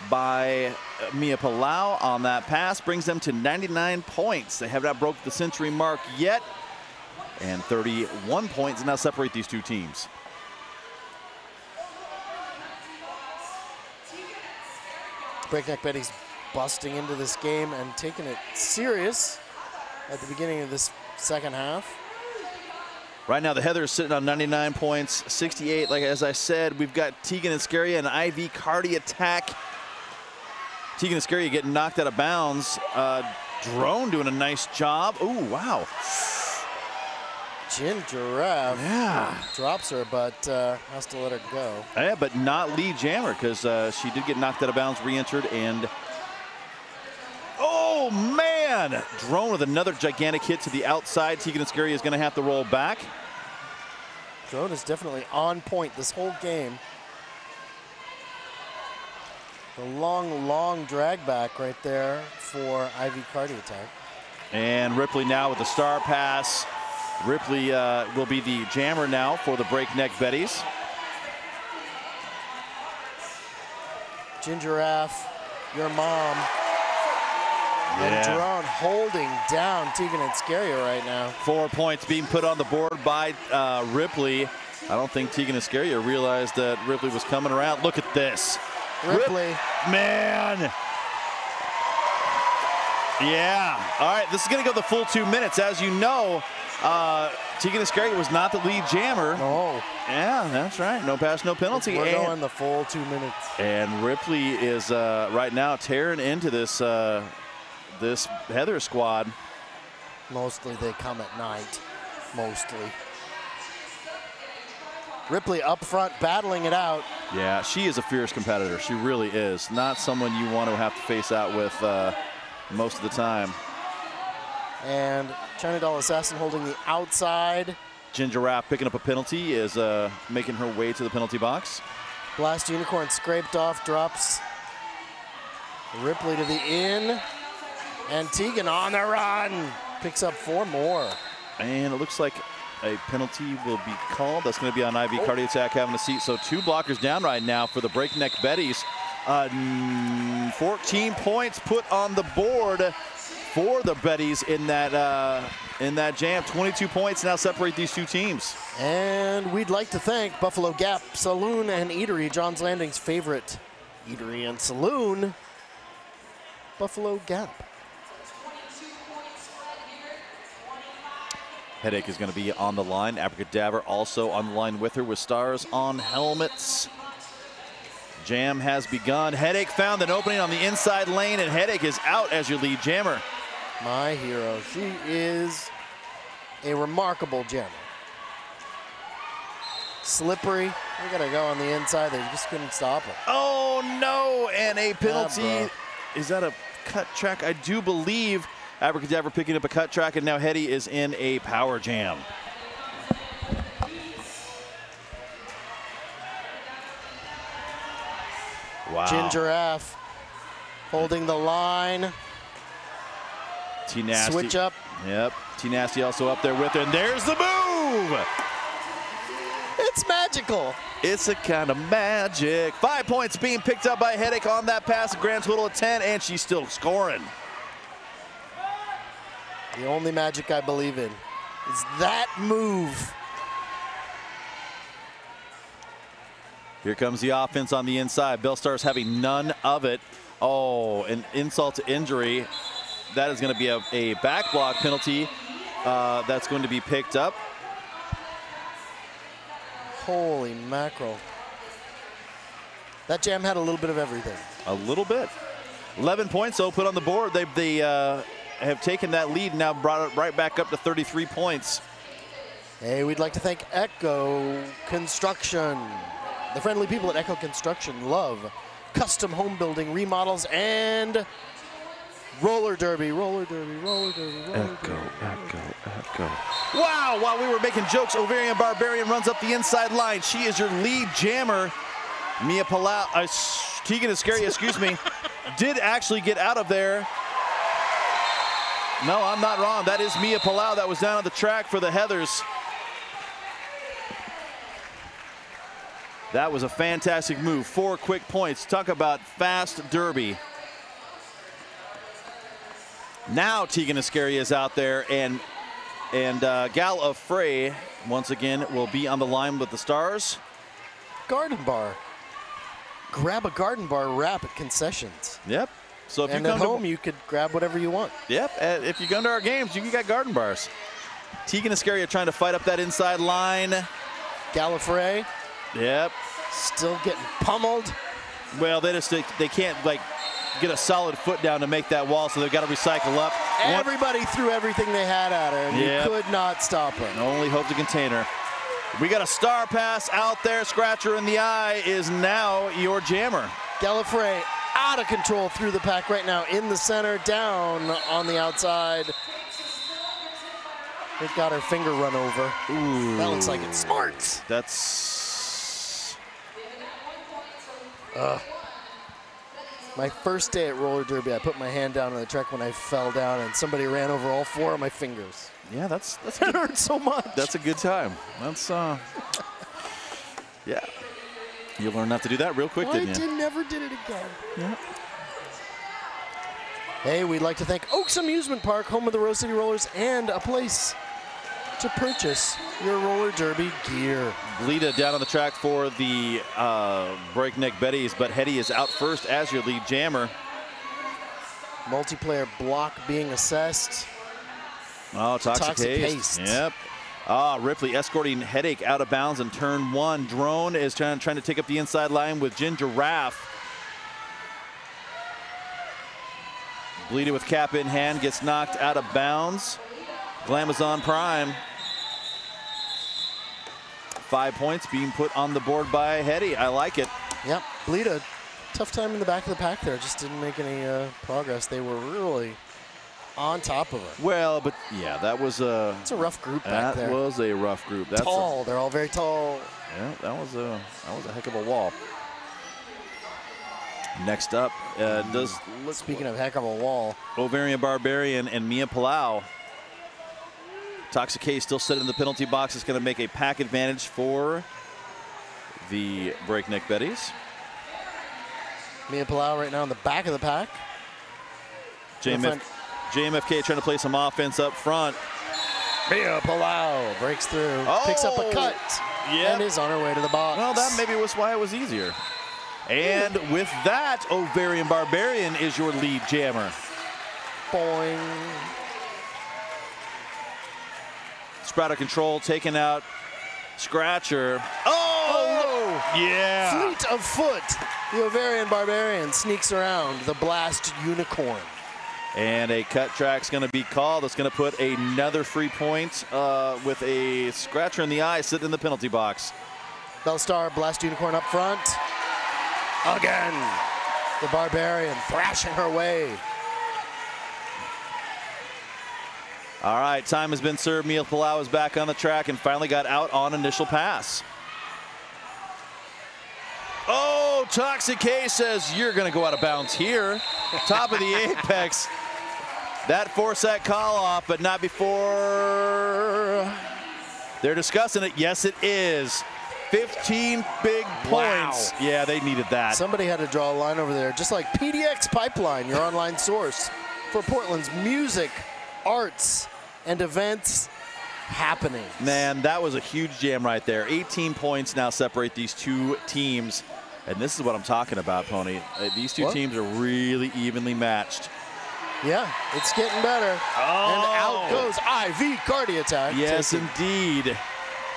by Mia Palau on that pass, brings them to 99 points. They have not broken the century mark yet, and 31 points now separate these two teams. Breakneck Betty's busting into this game and taking it serious at the beginning of this second half. Right now, the Heathers sitting on 99 points, 68. Like as I said, we've got Tegan Iscaria and Ivy Cardi attack. Tegan Iscaria getting knocked out of bounds. Drone doing a nice job. Ooh, wow. Gin Giraffe drops her, but has to let her go. Yeah, but not lead jammer because she did get knocked out of bounds, re-entered, and oh man! Drone with another gigantic hit to the outside. Tegan Iscaria is going to have to roll back. Drone is definitely on point this whole game. The long drag back right there for Ivy Cardi attack. And Ripley now with the star pass. Ripley will be the jammer now for the breakneck Betties. Gin Giraffe, your mom. And Drone holding down Tegan Iscaria right now. 4 points being put on the board by Ripley. I don't think Tegan Iscaria realized that Ripley was coming around. Look at this. Ripley. Man. Yeah. All right, this is going to go the full 2 minutes. As you know, Tegan Iscaria was not the lead jammer. Oh. Yeah, that's right. No pass, no penalty. We're going the full 2 minutes. And Ripley is right now tearing into this this Heather squad. Mostly they come at night. Mostly. Ripley up front battling it out. Yeah, she is a fierce competitor. She really is. Not someone you want to have to face out with most of the time. And China Doll Assassin holding the outside. Gin Giraffe picking up a penalty is making her way to the penalty box. Blast Unicorn scraped off, drops Ripley to the in. And Tegan on the run. Picks up 4 more. And it looks like a penalty will be called. That's going to be on Ivy Cardi attack having a seat. So 2 blockers down right now for the breakneck Betties. 14 points put on the board for the Betties in that jam. 22 points now separate these 2 teams. And we'd like to thank Buffalo Gap Saloon and Eatery, John's Landing's favorite eatery and saloon, Buffalo Gap. Headache is going to be on the line. Abracadabra also on the line with her with stars on helmets. Jam has begun. Headache found an opening on the inside lane, and Headache is out as your lead jammer. My hero. She is a remarkable jammer. Slippery. We got to go on the inside. They just couldn't stop her. Oh, no. And a penalty. Is that a cut track? I do believe Abracadabra picking up a cut track, and now Hetty is in a power jam. Wow. Gin Giraffe holding the line. T-Nasty. Switch up. Yep. T-Nasty also up there with her, and there's the move! It's magical. It's a kind of magic. 5 points being picked up by Headache on that pass, a grand total of 10, and she's still scoring. The only magic I believe in is that move. Here comes the offense on the inside. Bellstars having none of it. Oh, an insult to injury. That is going to be a back block penalty that's going to be picked up. Holy mackerel. That jam had a little bit of everything. A little bit. 11 points, though, put on the board. They have taken that lead and now brought it right back up to 33 points. Hey, we'd like to thank Echo Construction. The friendly people at Echo Construction love custom home building, remodels, and roller derby, roller derby, roller derby, roller derby. Echo. Wow, while we were making jokes, Ovarian Barbarian runs up the inside line. She is your lead jammer. Mia Palau, Tegan Iscaria, excuse me, did actually get out of there. No, I'm not wrong. That is Mia Palau that was down on the track for the Heathers. That was a fantastic move. 4 quick points. Talk about fast derby. Now Tegan Iscaria is out there, and Gal of Frey once again will be on the line with the Stars. Garden bar. Grab a garden bar wrap at concessions. Yep. So if and you at come home, you could grab whatever you want. Yep. If you come to our games, you can get garden bars. Tegan Iscaria trying to fight up that inside line. Gallifrey. Yep. Still getting pummeled. Well, they can't like get a solid foot down to make that wall, so they've got to recycle up. Everybody threw everything they had at her, and you could not stop her. Only hope to contain her. We got a star pass out there. Scratcher in the eye is now your jammer. Gallifrey out of control through the pack right now. In the center, down on the outside. They've got her finger run over. Ooh. That looks like it's smart. That's... My first day at roller derby, I put my hand down on the track when I fell down, and somebody ran over all 4 of my fingers. Yeah, that's it hurt so much. That's a good time. That's yeah. You learned not to do that real quick, didn't you? Never did it again. Yeah. Hey, we'd like to thank Oaks Amusement Park, home of the Rose City Rollers, and a place to purchase your roller derby gear. Bleeda down on the track for the Breakneck Betties, but Hetty is out first as your lead jammer. Multiplayer block being assessed. Oh, Toxic Haste. Yep. Ripley escorting Headache out of bounds in turn 1. Drone is trying to take up the inside line with Ginger Raff. Bleeda with cap in hand gets knocked out of bounds. Glamazon Prime. 5 points being put on the board by Hetty. I like it. Yep. Bleeda, tough time in the back of the pack there. Just didn't make any progress. They were really on top of her. Well, but yeah, that was a... It's a rough group back there. That was a rough group. That's tall. They're all very tall. Yeah, that was a heck of a wall. Next up, Speaking of heck of a wall, Ovarian Barbarian and Mia Palau. Toxic K still sitting in the penalty box. It's going to make a pack advantage for the Breakneck Betties. Mia Palau right now in the back of the pack. JMFK trying to play some offense up front. Mia Palau breaks through, picks up a cut, and is on her way to the box. Well, that maybe was why it was easier. And with that, Ovarian Barbarian is your lead jammer. Boing. Sprout of control, taking out Scratcher. Oh! Yeah. Fleet of foot. The Ovarian Barbarian sneaks around the Blast Unicorn. And a cut track's going to be called. It's going to put another free point with a Scratcher in the eye sitting in the penalty box. Bellstar, Blast Unicorn up front. Again, the Barbarian thrashing her way. All right, time has been served. Mia Palau is back on the track and finally got out on initial pass. Oh, Toxic K says you're going to go out of bounds here. Top of the apex. That forced that call off, but not before they're discussing it. Yes, it is. 15 big points. Wow. Yeah, they needed that. Somebody had to draw a line over there, just like PDX Pipeline, your online source for Portland's music, arts, and events happening. Man, that was a huge jam right there. 18 points now separate these two teams. And this is what I'm talking about, Pony. These two teams are really evenly matched. Yeah, it's getting better. Oh. And out goes IV Cardi Attack. Yes, indeed.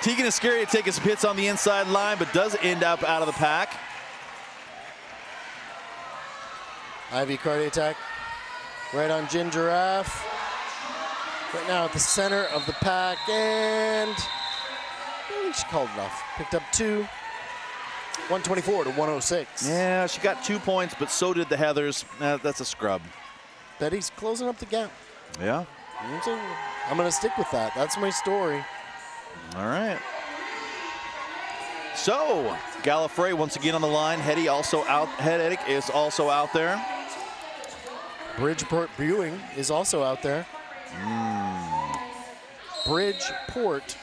Tegan Iscaria taking some hits on the inside line, but does end up out of the pack. IV Cardi Attack right on Ginger Raff. Right now at the center of the pack, and I think she called it off. Picked up 2. 124 to 106. Yeah, she got 2 points, but so did the Heathers. That's a scrub. Betty's closing up the gap. Yeah. I'm going to stick with that. That's my story. All right. So, Gallifrey once again on the line. Hetty also out. Headache is also out there. Bridgeport Viewing is also out there. Bridgeport.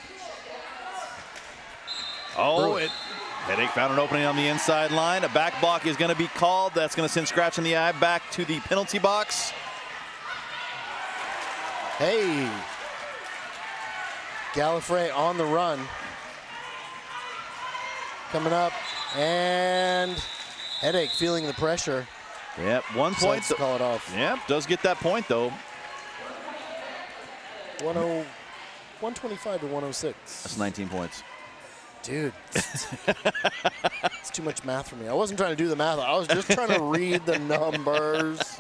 Oh, Headache found an opening on the inside line. A back block is going to be called. That's going to send Scratch in the eye back to the penalty box. Hey. Gallifrey on the run. Coming up. And Headache feeling the pressure. Yep, 1 point. To call it off. Yep, does get that point, though. 125 to 106. That's 19 points. Dude, it's too much math for me. I wasn't trying to do the math. I was just trying to read the numbers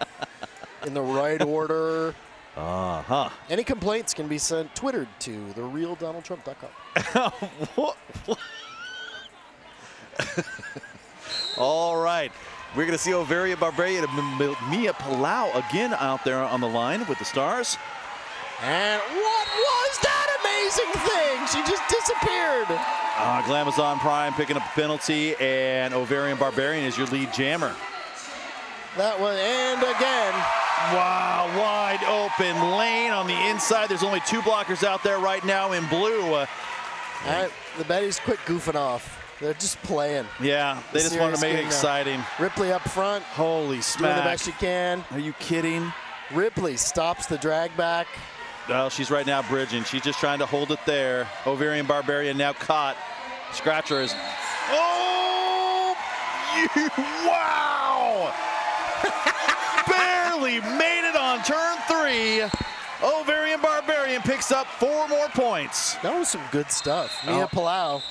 in the right order. Uh-huh. Any complaints can be sent twittered to therealdonaldtrump.com. All right. We're going to see Overia Barbarian and Mia Palau again out there on the line with the Stars. And what was that amazing thing? She just disappeared. Glamazon Prime picking up a penalty, and Ovarian Barbarian is your lead jammer. That was, and again. Wow, wide open lane on the inside. There's only 2 blockers out there right now in blue. The Betties quit goofing off. They're just playing. Yeah, they just wanted to make it exciting. Ripley up front. Holy smack. Doing the best she can. Are you kidding? Ripley stops the drag back. Well, she's right now bridging. She's just trying to hold it there. Ovarian Barbarian now caught. Scratcher is. Oh! Wow! Barely made it on turn 3. Ovarian Barbarian picks up 4 more points. That was some good stuff. Mia Palau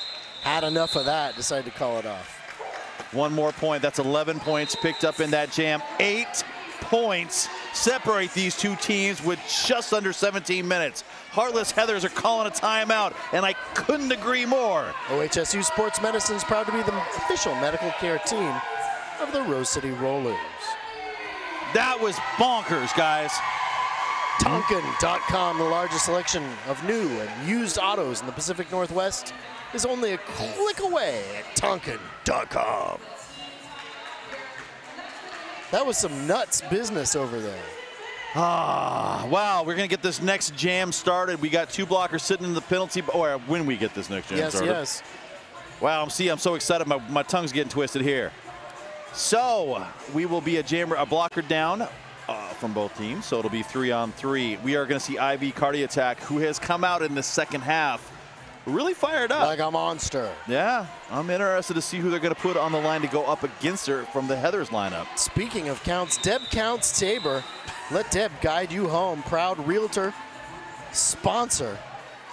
had enough of that, decided to call it off. 1 more point. That's 11 points picked up in that jam. 8 points separate these 2 teams with just under 17 minutes. Heartless Heathers are calling a timeout, and I couldn't agree more. OHSU Sports Medicine is proud to be the official medical care team of the Rose City Rollers. That was bonkers, guys. Tonkin.com, the largest selection of new and used autos in the Pacific Northwest, is only a click away at Tonkin.com. That was some nuts business over there. Wow, we're going to get this next jam started. We got 2 blockers sitting in the penalty, or when we get this next jam started. Yes. Wow, I'm so excited. My tongue's getting twisted here. So we will be a blocker down from both teams, so it'll be 3-on-3. We are going to see Ivy Cardiac, who has come out in the second half really fired up. Like a monster. Yeah, I'm interested to see who they're going to put on the line to go up against her from the Heathers lineup. Speaking of counts, Deb Counts Tabor. Let Deb guide you home. Proud realtor, sponsor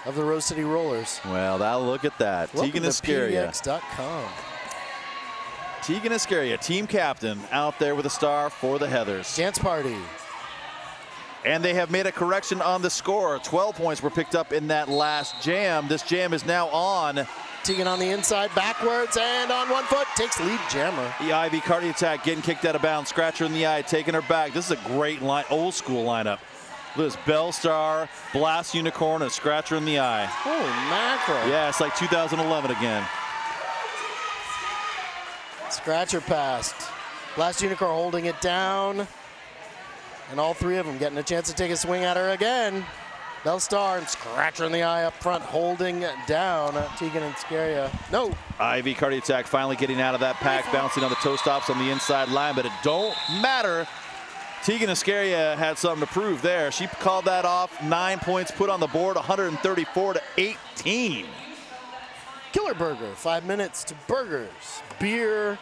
of the Rose City Rollers. Well, look at that. Welcome Tegan to Iscaria. PDX.com. Tegan Iscaria, team captain, out there with a star for the Heathers. Dance party. And they have made a correction on the score. 12 points were picked up in that last jam. This jam is now on. Tegan on the inside, backwards, and on 1 foot, takes lead jammer. The Ivy Cardiac getting kicked out of bounds. Scratcher in the eye, taking her back. This is a great line, old school lineup. Look at this, Bell Star, Blast Unicorn, and Scratcher in the eye. Holy mackerel. Yeah, it's like 2011 again. Scratcher passed. Blast Unicorn holding it down. And all 3 of them getting a chance to take a swing at her again. Bell Star and Scratcher in the eye up front, holding down Tegan and Iscaria. No. Ivy Cardiac finally getting out of that pack, bouncing on the toe stops on the inside line, but it don't matter. Tegan Iscaria had something to prove there. She called that off. 9 points put on the board, 134 to 18. Killer Burger, 5 minutes to burgers, beer,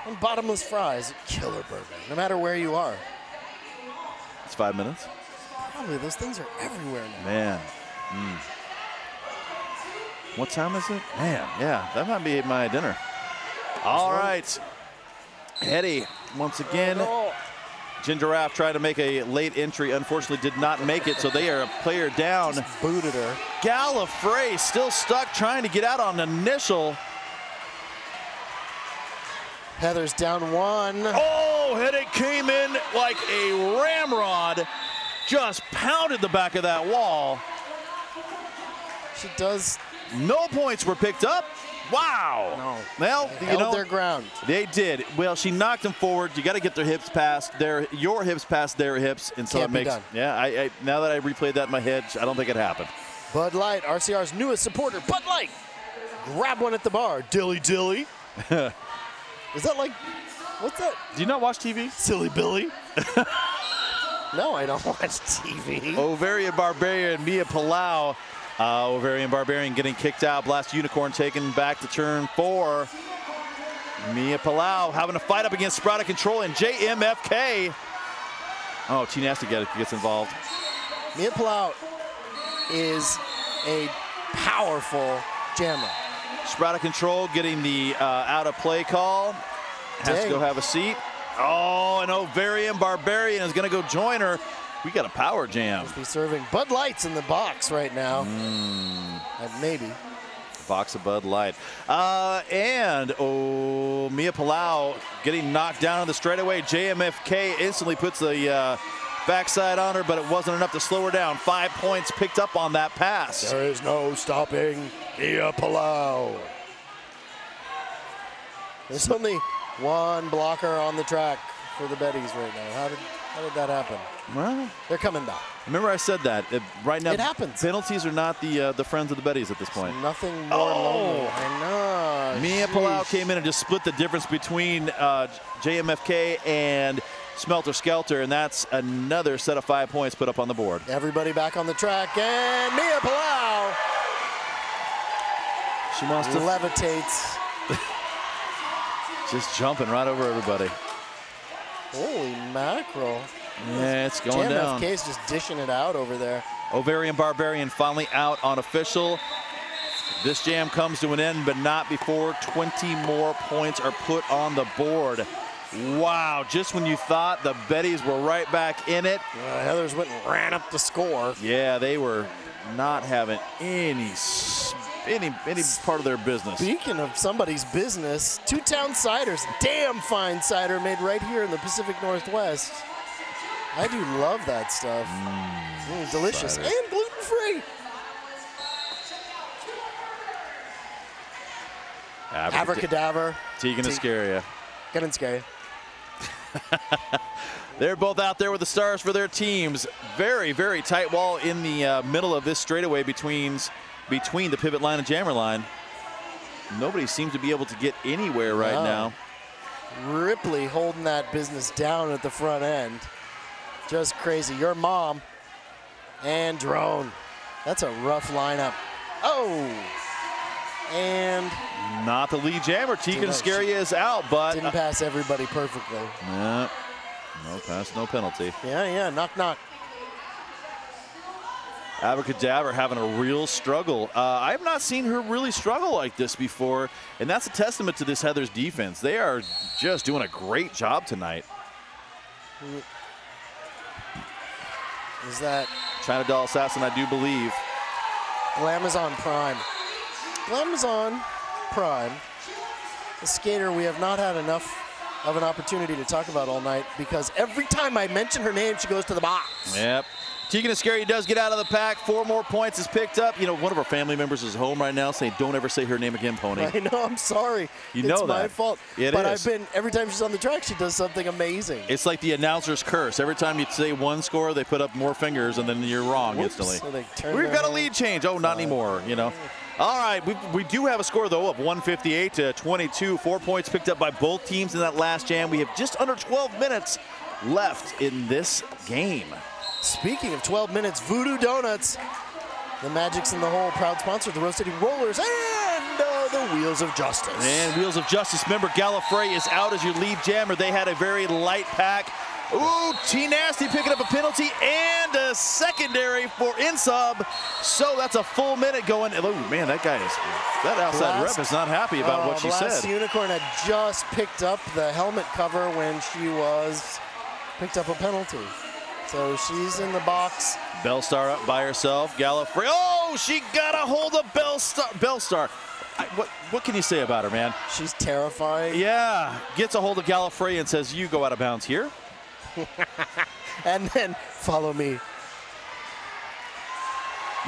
and bottomless fries at Killer Burger, no matter where you are. It's 5 minutes. Probably those things are everywhere now. Man. What time is it? Man, yeah, that might be my dinner. All right. Hetty, once again, Ginger Raff tried to make a late entry. Unfortunately, did not make it, so they are a player down. Just booted her. Gallifrey still stuck trying to get out on initial. Heather's down 1. Oh, Hetty came in like a ramrod. Just pounded the back of that wall. She does. No points were picked up. Wow. No. Well, They held their ground. They did. Well, she knocked them forward. You got to get their hips past your hips past their hips, and so Can't it be makes. done. Yeah. I now that I replayed that in my head, I don't think it happened. Bud Light, RCR's newest supporter. Bud Light. Grab one at the bar. Dilly dilly. Is that like? What's that? Do you not watch TV? Silly Billy. No, I don't watch TV. Ovarian Barbarian, Mia Palau. Ovarian Barbarian getting kicked out. Blast Unicorn taken back to turn 4. Mia Palau having a fight up against Sprout of Control and JMFK. Oh, T Nasty gets involved. Mia Palau is a powerful jammer. Sprout of control getting the out of play call. Has to go have a seat. Oh, and Ovarian Barbarian is going to go join her. We got a power jam. Must be serving Bud Lights in the box right now. Maybe. Box of Bud Light. And Mia Palau getting knocked down on the straightaway. JMFK instantly puts the backside on her, but it wasn't enough to slow her down. 5 points picked up on that pass. There is no stopping Mia Palau. There's only one blocker on the track for the Betties right now. How did that happen? Well, they're coming back. Remember I said that. Right now, it happens. Penalties are not the friends of the Betties at this point. It's nothing more lonely. I know. Mia Palau came in and just split the difference between JMFK and Smelter Skelter, and that's another set of 5 points put up on the board. Everybody back on the track, and Mia Palau. She wants to levitates. Just jumping right over everybody. Holy mackerel. Yeah, it's going down. JMFK's just dishing it out over there. Ovarian Barbarian finally out on official. This jam comes to an end, but not before 20 more points are put on the board. Wow, just when you thought the Betties were right back in it. Heathers went and ran up the score. Yeah, they were not having any part of their business. Speaking of somebody's business, Two Town Ciders, damn fine cider made right here in the Pacific Northwest. I do love that stuff. Delicious Cider. and gluten-free. Abracadabra. Tegan Iscaria. Get in, scary. They're both out there with the stars for their teams. Very, very tight wall in the middle of this straightaway between the pivot line and jammer line. Nobody seems to be able to get anywhere right now. Ripley holding that business down at the front end. Just crazy. Your mom and Drone. That's a rough lineup. Oh! And not the lead jammer. Tegan Iscaria is out, but didn't pass everybody perfectly. Yeah. No pass, no penalty. Yeah, knock, knock. Abracadabra having a real struggle. I have not seen her really struggle like this before, and that's a testament to this Heathers defense. They are just doing a great job tonight. Is that China Doll Assassin, I do believe. Glamazon Prime. Glamazon Prime, a skater we have not had enough of an opportunity to talk about all night, because every time I mention her name, she goes to the box. Yep. Tegan Iscaria does get out of the pack. 4 more points is picked up. You know, one of our family members is home right now saying, don't ever say her name again, Pony. I know, I'm sorry. You know it's that. my fault. It but is. every time she's on the track, she does something amazing. It's like the announcer's curse. Every time you say one score, they put up more fingers, and then you're wrong instantly. So We've got a lead change. Oh, not anymore, you know. All right, we do have a score, though, of 158 to 22. 4 points picked up by both teams in that last jam. We have just under 12 minutes left in this game. Speaking of 12 minutes, Voodoo Donuts, the Magic's in the Hole, proud sponsor of the Rotating Rollers and the Wheels of Justice. And Wheels of Justice member Gallifrey is out as your lead jammer. They had a very light pack. Ooh, T-Nasty picking up a penalty and a secondary for in-sub. So that's a full minute going. Oh, man, that outside rep is not happy about what she said. Unicorn had just picked up the helmet cover when she picked up a penalty. So she's in the box. Bellstar up by herself. Gallifrey. Oh, she got a hold of Bellstar. What can you say about her, man? She's terrifying. Yeah. Gets a hold of Gallifrey and says, you go out of bounds here. And then follow me.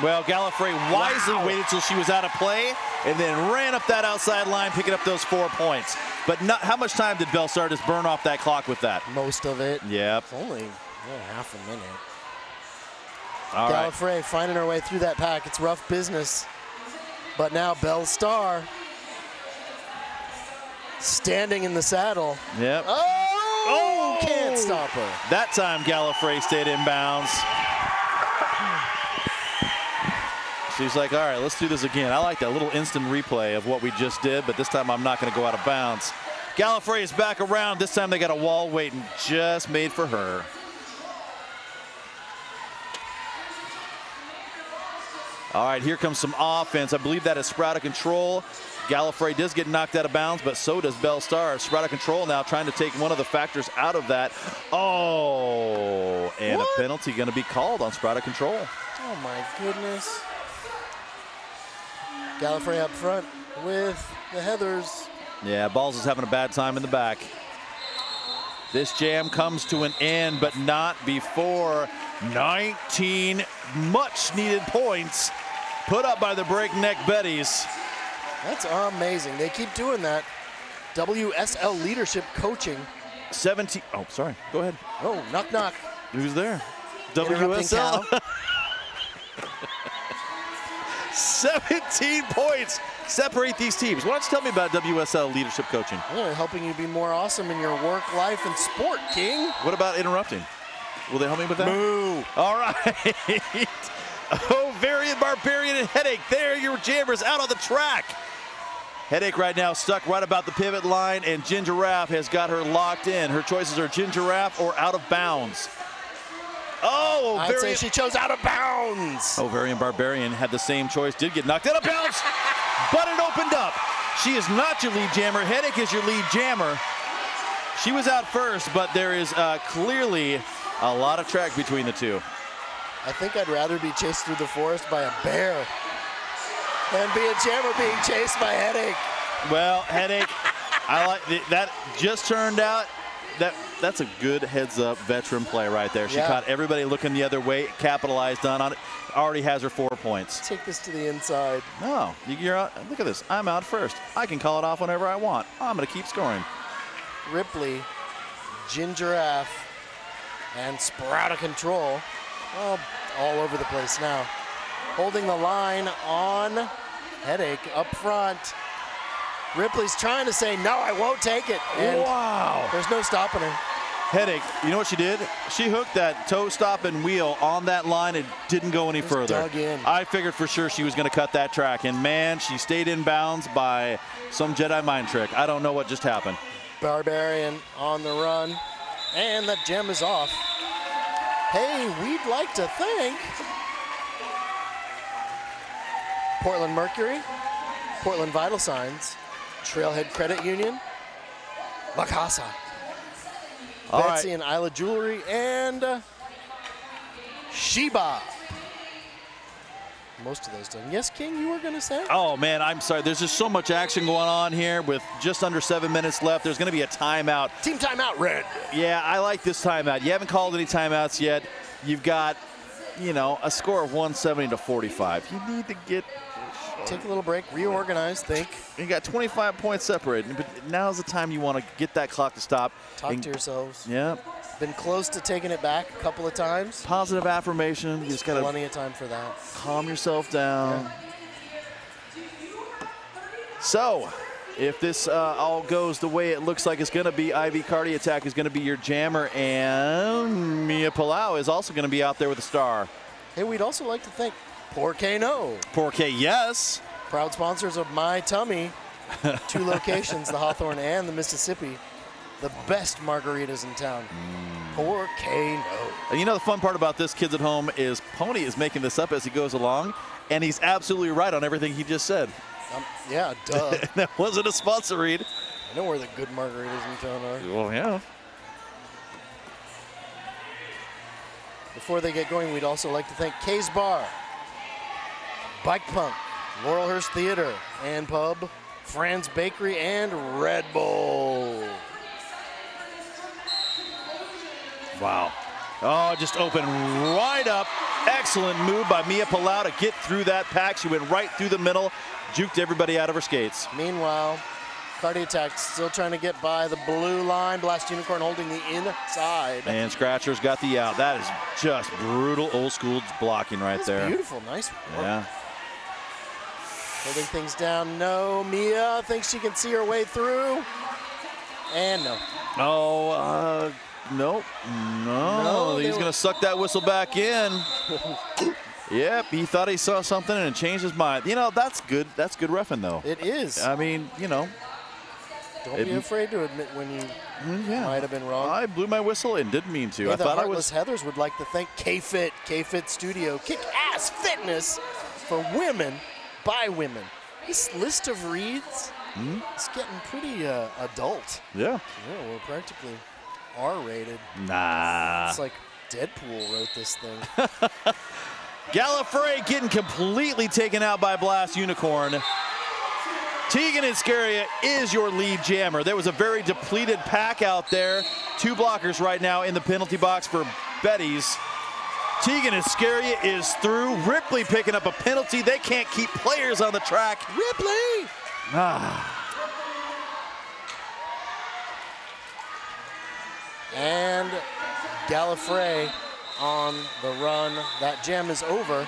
Well, Gallifrey wisely waited till she was out of play and then ran up that outside line, picking up those 4 points. But how much time did Bellstar just burn off that clock with that? Most of it. Yep. It's only half a minute. All right. Gallifrey finding her way through that pack. It's rough business. But now Bellstar standing in the saddle. Yep. Oh! Can't stop her. That time Gallifrey stayed in bounds. She's like, all right, let's do this again. I like that little instant replay of what we just did, but this time I'm not going to go out of bounds. Gallifrey is back around. This time they got a wall waiting just made for her. All right, here comes some offense. I believe that is Sprout of Control. Gallifrey does get knocked out of bounds, but so does Bell Star. Sprout of Control now trying to take one of the factors out of that. Oh, and What? a penalty going to be called on Sprout of Control. Oh my goodness. Gallifrey up front with the Heathers. Yeah, Balls is having a bad time in the back. This jam comes to an end, but not before 19 much needed points put up by the breakneck Betties. That's amazing. They keep doing that. WSL leadership coaching. 17. Oh, sorry. Go ahead. Oh, knock, knock. Who's there? Interrupting WSL. Cal. 17 points separate these teams. Why don't you tell me about WSL leadership coaching? Yeah, helping you be more awesome in your work, life, and sport, King. What about interrupting? Will they help me with that? Moo. All right. Ovarian, Barbarian, and Headache. There, your jammers out on the track. Headache right now stuck right about the pivot line, and Ginger Raff has got her locked in. Her choices are Ginger Raff or out of bounds. Oh, I'd say she chose out of bounds. Ovarian Barbarian had the same choice, did get knocked out of bounds, but it opened up. She is not your lead jammer. Headache is your lead jammer. She was out first, but there is clearly a lot of track between the two. I think I'd rather be chased through the forest by a bear than be a jammer being chased by Headache. Well, Headache, I like that. Just turned out that's a good heads-up veteran play right there. She caught everybody looking the other way, capitalized on it. Already has her 4 points. Take this to the inside. No, you're out. Look at this. I'm out first. I can call it off whenever I want. I'm going to keep scoring. Ripley, Ginger Raff, and Sprout of Control. Oh, all over the place now. Holding the line on Headache up front. Ripley's trying to say, no, I won't take it. And wow. there's no stopping her. Headache, you know what she did? She hooked that toe stop and wheel on that line and didn't go any further. Dug in. I figured for sure she was going to cut that track. And man, she stayed in bounds by some Jedi mind trick. I don't know what just happened. Barbarian on the run. And that gem is off. Hey, we'd like to thank Portland Mercury, Portland Vital Signs, Trailhead Credit Union, La Casa, Betsy and Isla Jewelry, and Sheba. Most of those done. Yes, King, you were going to say? Oh, man, I'm sorry. There's just so much action going on here with just under 7 minutes left. There's going to be a timeout. Team timeout, Red. Yeah, I like this timeout. You haven't called any timeouts yet. You've got, you know, a score of 170 to 45. You need to get... Take a little break, reorganize, think. You got 25 points separated, but now's the time you want to get that clock to stop. Talk to yourselves. Yeah. Been close to taking it back a couple of times. Positive affirmation. You just got to plenty of time for that. Calm yourself down. Yeah. So, if this all goes the way it looks like it's going to be, Ivy Cardi Attack is going to be your jammer, and Mia Palau is also going to be out there with a star. Hey, we'd also like to thank Porcano. Porqué, yes. Proud sponsors of My Tummy. 2 locations, the Hawthorne and the Mississippi. The best margaritas in town. Porcano. And you know the fun part about this, kids at home, is Pony is making this up as he goes along, and he's absolutely right on everything he just said. Yeah, duh. That wasn't a sponsor read. I know where the good margaritas in town are. Well, yeah. Before they get going, we'd also like to thank Kay's Bar, Bike Punk, Laurelhurst Theater and Pub, Fran's Bakery, and Red Bull. Wow. Oh, just opened right up. Excellent move by Mia Palau to get through that pack. She went right through the middle, juked everybody out of her skates. Meanwhile, Cardi Attack still trying to get by the blue line. Blast Unicorn holding the inside. And Scratcher's got the out. That is just brutal old school blocking right there. Beautiful, nice work. Yeah. Holding things down. No, Mia thinks she can see her way through. And no. Oh, nope. No, he's going to suck that whistle back in. Yep, he thought he saw something and it changed his mind. You know, that's good. That's good reffing, though. It is. I mean, you know. Don't be afraid to admit when you might have been wrong. I blew my whistle and didn't mean to. Hey, I thought I Heartless was. Heathers would like to thank K-Fit Studio, Kick-Ass Fitness, for women by women. This list of reads is getting pretty adult. Yeah. Yeah, we're practically R-rated. Nah. It's like Deadpool wrote this thing. Gallifrey getting completely taken out by Blast Unicorn. Tegan Iscaria is your lead jammer. There was a very depleted pack out there. 2 blockers right now in the penalty box for Betties. Tegan Iscaria is through. Ripley picking up a penalty. They can't keep players on the track. Ripley! And Gallifrey on the run. That jam is over.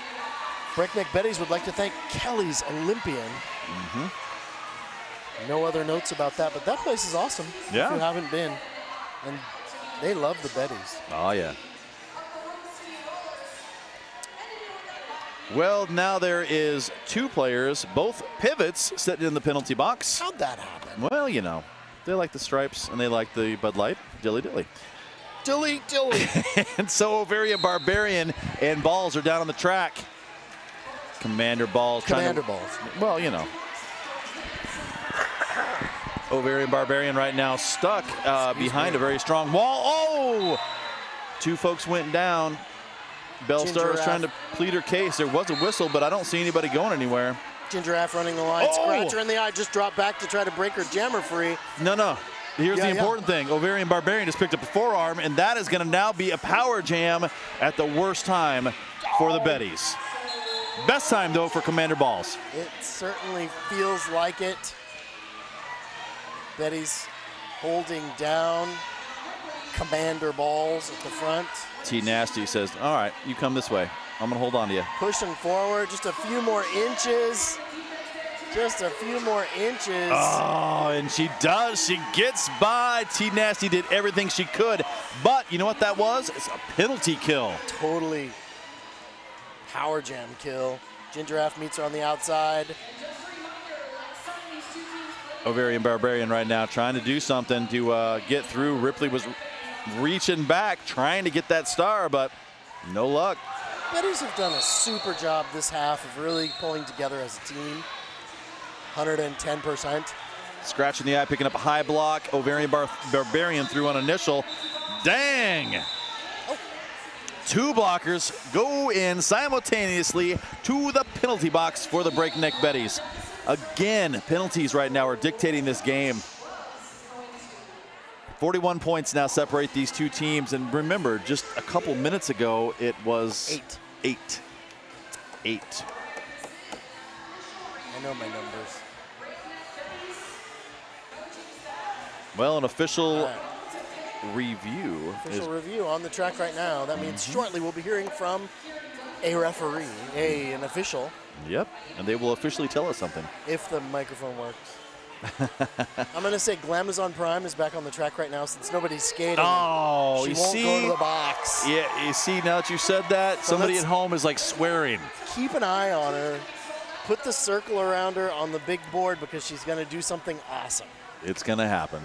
Breakneck Betties would like to thank Kelly's Olympian. No other notes about that, but that place is awesome. Yeah. If you haven't been. And they love the Betties. Oh, yeah. Well, now there is 2 players, both pivots, sitting in the penalty box. How'd that happen? Well, you know, they like the stripes and they like the Bud Light. Dilly dilly. Dilly dilly. And so Ovarian Barbarian and Balls are down on the track. Commander Balls. Commander Balls. Well, you know. Ovarian Barbarian right now stuck behind a very strong wall. Oh! 2 folks went down. Bell Star is trying to plead her case. There was a whistle, but I don't see anybody going anywhere. Ginger Aff running the line. Oh! Scratcher in the eye. Just dropped back to try to break her jammer free. No. Here's the important thing. Ovarian Barbarian just picked up a forearm, and that is going to now be a power jam at the worst time for the Betties. Best time, though, for Commander Balls. It certainly feels like it. Betties holding down Commander Balls at the front. T Nasty says, all right, you come this way. I'm going to hold on to you. Pushing forward just a few more inches. Just a few more inches. Oh, and she does. She gets by. T Nasty did everything she could. But you know what that was? It's a penalty kill. Totally power jam kill. Ginger Aff meets her on the outside. Ovarian Barbarian right now trying to do something to get through. Ripley was reaching back, trying to get that star, but no luck. Betties have done a super job this half of really pulling together as a team. 110%. Scratch in the eye, picking up a high block. Ovarian Barbarian through on initial. Dang! Oh. 2 blockers go in simultaneously to the penalty box for the Breakneck Betties. Again, penalties right now are dictating this game. 41 points now separate these 2 teams. And remember, just a couple minutes ago, it was 8. I know my numbers. Well, an official review. Official review on the track right now. That means shortly we'll be hearing from a referee, an official. Yep, and they will officially tell us something. If the microphone works. I'm going to say Glamazon Prime is back on the track right now since nobody's skating. Oh, she you won't see? go to the box. Yeah, you see, now that you said that, So somebody let's at home is like swearing. Keep an eye on her. Put the circle around her on the big board because she's going to do something awesome. It's going to happen.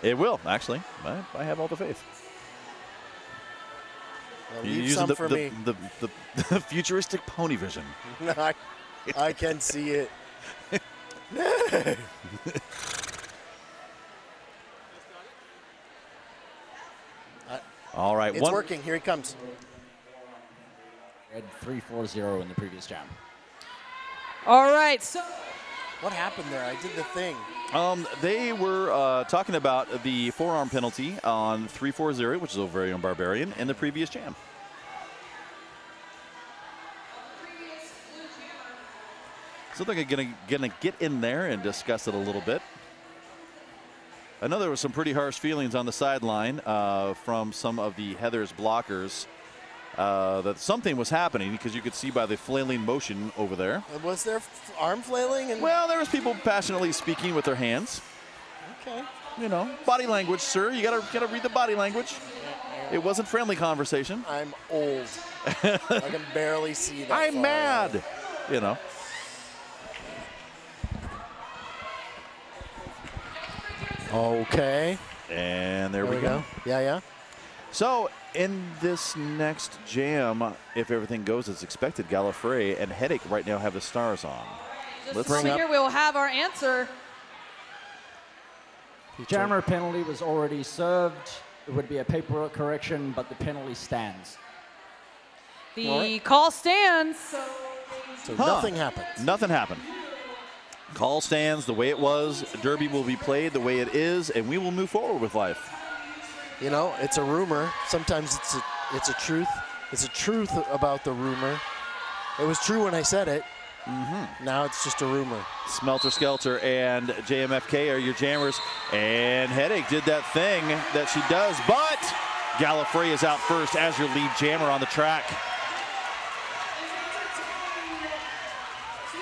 It will, actually. I have all the faith. Well, You're leave using some for me. the futuristic pony vision. I can see it. All right. It's working. Here he comes. Red 3-4-0 in the previous jam. All right, so What happened there? I did the thing. They were talking about the forearm penalty on 3-4-0, which is Ovarian Barbarian, in the previous jam. So they're gonna get in there and discuss it a little bit. I know there was some pretty harsh feelings on the sideline from some of the Heather's blockers that something was happening because you could see by the flailing motion over there. Was there arm flailing? And Well, there was people passionately speaking with their hands. okay. You know, body language, sir. You gotta read the body language. It wasn't friendly conversation. I'm old. I can barely see that. I'm far mad. away. You know. Okay. And there we go. Yeah. So in this next jam, if everything goes as expected, Gallifrey and Headache right now have the stars on. Just a moment here, we'll have our answer. Jammer penalty was already served. It would be a paperwork correction, but the penalty stands. The call stands. So nothing happened. Nothing happened. Call stands the way it was. Derby will be played the way it is, and we will move forward with life. You know, it's a rumor. Sometimes it's a truth. It's a truth about the rumor. It was true when I said it. Now it's just a rumor. Smelter Skelter and JMFK are your jammers, and Headache did that thing that she does, but Gallifrey is out first as your lead jammer on the track.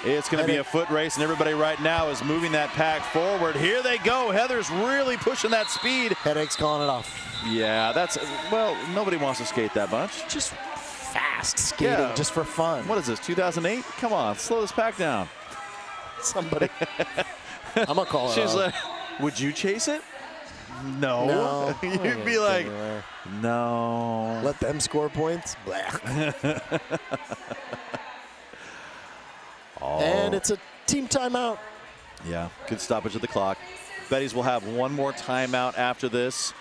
It's going to be a foot race, and everybody right now is moving that pack forward. Here they go. Heather's really pushing that speed. Headache's calling it off. Yeah, that's, well, nobody wants to skate that much. Just fast skating, just for fun. What is this, 2008? Come on, slow this pack down. Somebody. I'm going to call it She's off. like, would you chase it? No. No. You'd be like, no. Let them score points. Blah. And it's a team timeout. Yeah, good stoppage of the clock. Betties will have one more timeout after this.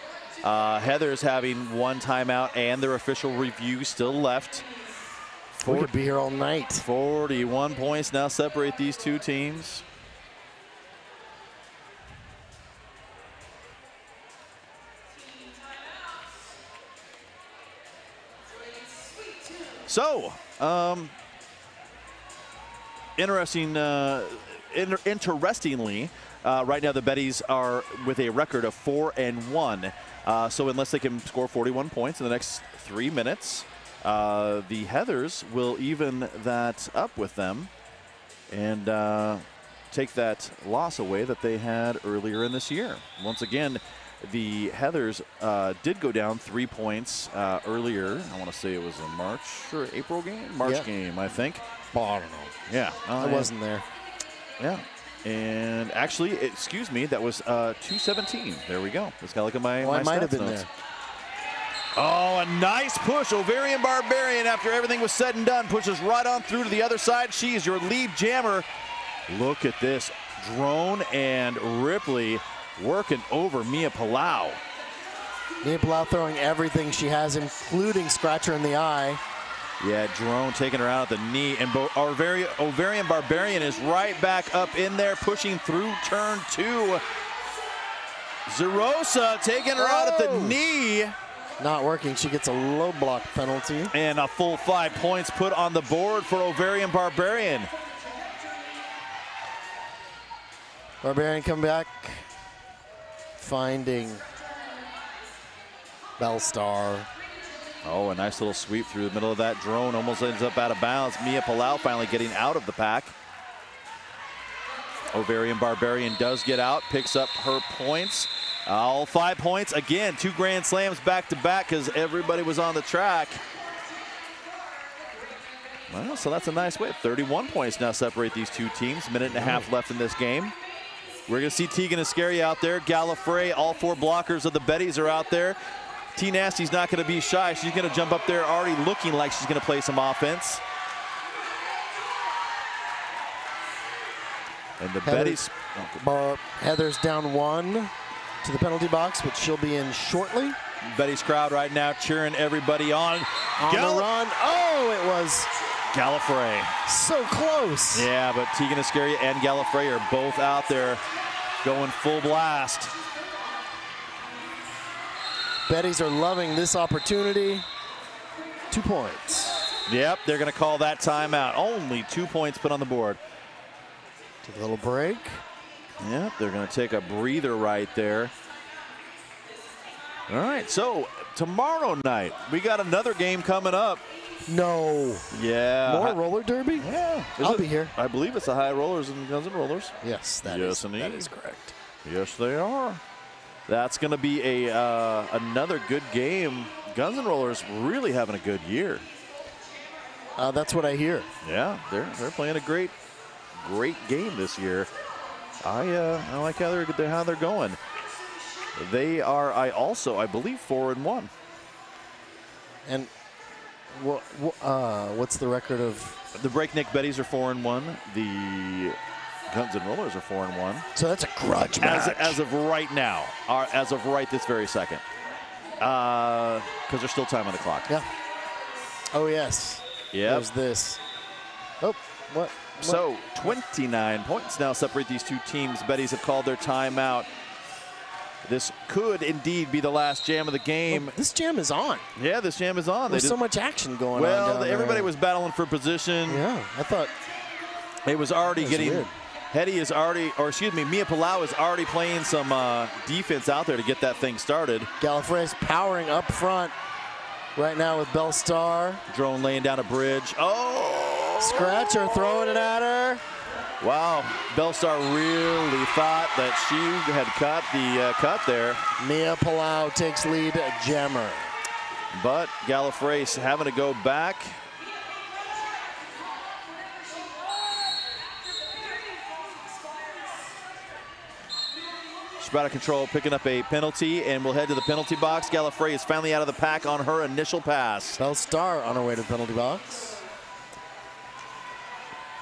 Heather's having one timeout and their official review still left. We could be here all night. 41 points now separate these two teams. So, interestingly, right now the Betties are with a record of 4-1. So unless they can score 41 points in the next 3 minutes, the Heathers will even that up with them and take that loss away that they had earlier in this year. Once again, the Heathers did go down 3 points earlier. I want to say it was a March or April game? March game, I think. Oh, I don't know. Yeah. I wasn't there. Yeah. And actually, excuse me, that was 217. There we go. Let's look at my I might have been notes. there. Oh, a nice push. Ovarian Barbarian, after everything was said and done, pushes right on through to the other side. She is your lead jammer. Look at this. Drone and Ripley working over Mia Palau. Mia Palau throwing everything she has, including Scratcher in the eye. Yeah, Drone taking her out at the knee, and Ovarian Barbarian is right back up in there, pushing through turn 2. Zerosa taking her out at the knee. Not working. She gets a low block penalty. And a full 5 points put on the board for Ovarian Barbarian. Barbarian come back, finding Bellstar. Oh, a nice little sweep through the middle of that. Drone almost ends up out of bounds. Mia Palau finally getting out of the pack. Ovarian Barbarian does get out, picks up her points. All 5 points. Again, 2 grand slams back to back because everybody was on the track. Well, so that's a nice way. 31 points now separate these two teams. Minute and a half left in this game. We're going to see Tegan Iscari out there. Gallifrey, all 4 blockers of the Betties are out there. T Nasty's not going to be shy. She's going to jump up there already looking like she's going to play some offense. And the Betties. Heather's down 1 to the penalty box, but she'll be in shortly. Betty's crowd right now cheering everybody on. On the run. Oh, it was Gallifrey. so close. Yeah, but Tegan Iscari and Gallifrey are both out there going full blast. Betties are loving this opportunity. 2 points. Yep, they're going to call that timeout. Only 2 points put on the board. Take a little break. Yep, they're going to take a breather right there. All right, so tomorrow night, we got another game coming up. No. Yeah. More roller derby? Yeah. I'll be here. I believe it's the High Rollers and Guns N' Rollers. Yes, that is correct. Yes, they are. That's going to be another good game. Guns N' Rollers really having a good year. That's what I hear. Yeah, they're playing a great game this year. I like how they're going. They are I believe 4-1. And what's the record of? The Breakneck Betties are 4-1. The Guns and Rollers are 4-1. So that's a grudge match. As of right now, as of right this very second. Because there's still time on the clock. Yeah. Oh, yes. Yeah. There's this. Oh, what? So 29 points now separate these two teams. Betties have called their timeout. This could indeed be the last jam of the game. Oh, this jam is on. Yeah, this jam is on. There's so much action going on. Well, down everybody there. was battling for position. Yeah, I thought it was already getting. Weird. Hetty is already, or excuse me, Mia Palau is already playing some defense out there to get that thing started. Gallifrey's powering up front right now with Belle Star. Drone laying down a bridge. Oh! Scratcher throwing it at her. Wow, Belle Star really thought that she had cut the cut there. Mia Palau takes lead, jammer. But Gallifrey's having to go back. She's out of control, picking up a penalty, and we'll head to the penalty box. Gallifrey is finally out of the pack on her initial pass. Belle Star on her way to the penalty box.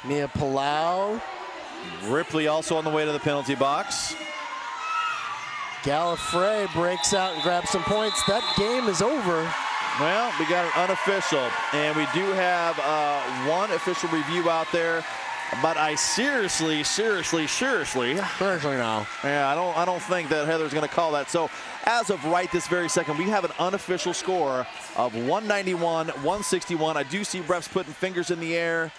Mia Palau. Ripley also on the way to the penalty box. Gallifrey breaks out and grabs some points. That game is over. Well, we got an unofficial, and we do have one official review out there. But I seriously now. Yeah, I don't think that Heather's going to call that. So as of right this very second, we have an unofficial score of 191-161. I do see refs putting fingers in the air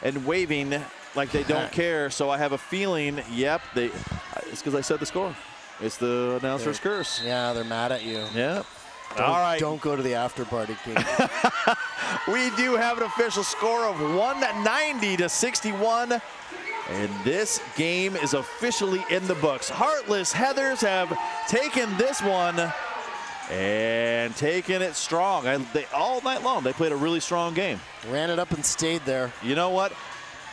and waving like they don't care. So I have a feeling, yep, it's because I said the score. It's the announcer's curse. Yeah, they're mad at you. Yep. All right. Don't go to the after party, King. We do have an official score of 190-61. And this game is officially in the books. Heartless Heathers have taken this one and taken it strong. All night long, they played a really strong game. Ran it up and stayed there. You know what?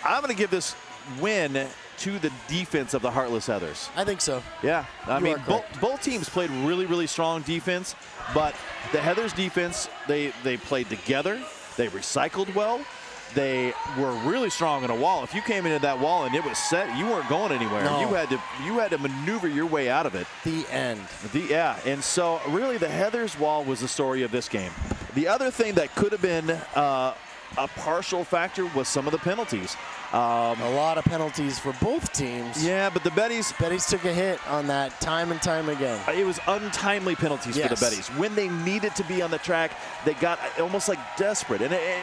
I'm going to give this win to the defense of the Heartless Heathers. I think so. Yeah, I mean, both teams played really, really strong defense, but the Heathers defense, they played together, they recycled well, they were really strong in a wall. If you came into that wall and it was set, you weren't going anywhere. No. You had to maneuver your way out of it. The end. Yeah, and so really the Heathers wall was the story of this game. The other thing that could have been a partial factor was some of the penalties. A lot of penalties for both teams. Yeah, but the Betties took a hit on that time and time again. It was untimely penalties for the Betties. When they needed to be on the track, they got almost like desperate. And it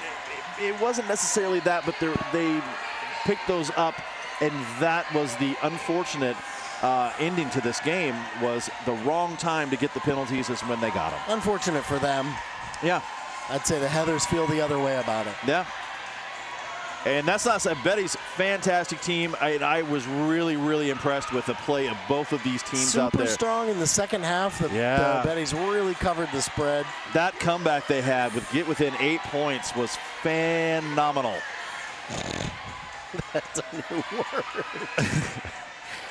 wasn't necessarily that, but they picked those up, and that was the unfortunate ending to this game. Was the wrong time to get the penalties is when they got them. Unfortunate for them. Yeah. I'd say the Heathers feel the other way about it. Yeah. And that's not said. Betty's fantastic team. I was really, really impressed with the play of both of these teams out there. Super strong in the second half. The Betty's really covered the spread. That comeback they had with get within 8 points was phenomenal. That's a new word.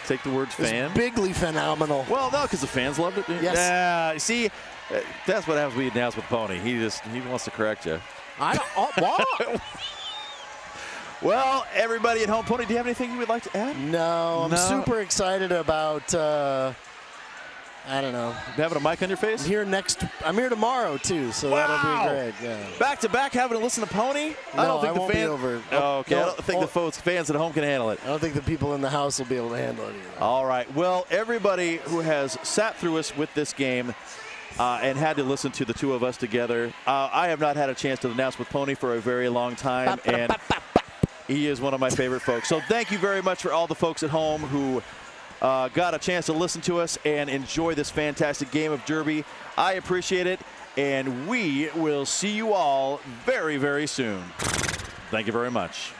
Take the word fan. It's bigly phenomenal. Well, no, because the fans loved it. Yes. Yeah. See, that's what happens when you dance with Pony. He wants to correct you. I don't. What? Well, everybody at home, Pony, do you have anything you would like to add? No, I'm super excited about, I don't know. Having a mic on your face? I'm here tomorrow, too, so that'll be great. Yeah. Back to back, having to listen to Pony? No, I won't be over. Oh, okay. No, I don't think the fans at home can handle it. I don't think the people in the house will be able to handle it either. All right. Well, everybody who has sat through us with this game and had to listen to the two of us together, I have not had a chance to announce with Pony for a very long time, and he is one of my favorite folks. So thank you very much for all the folks at home who got a chance to listen to us and enjoy this fantastic game of Derby. I appreciate it, and we will see you all very, very soon. Thank you very much.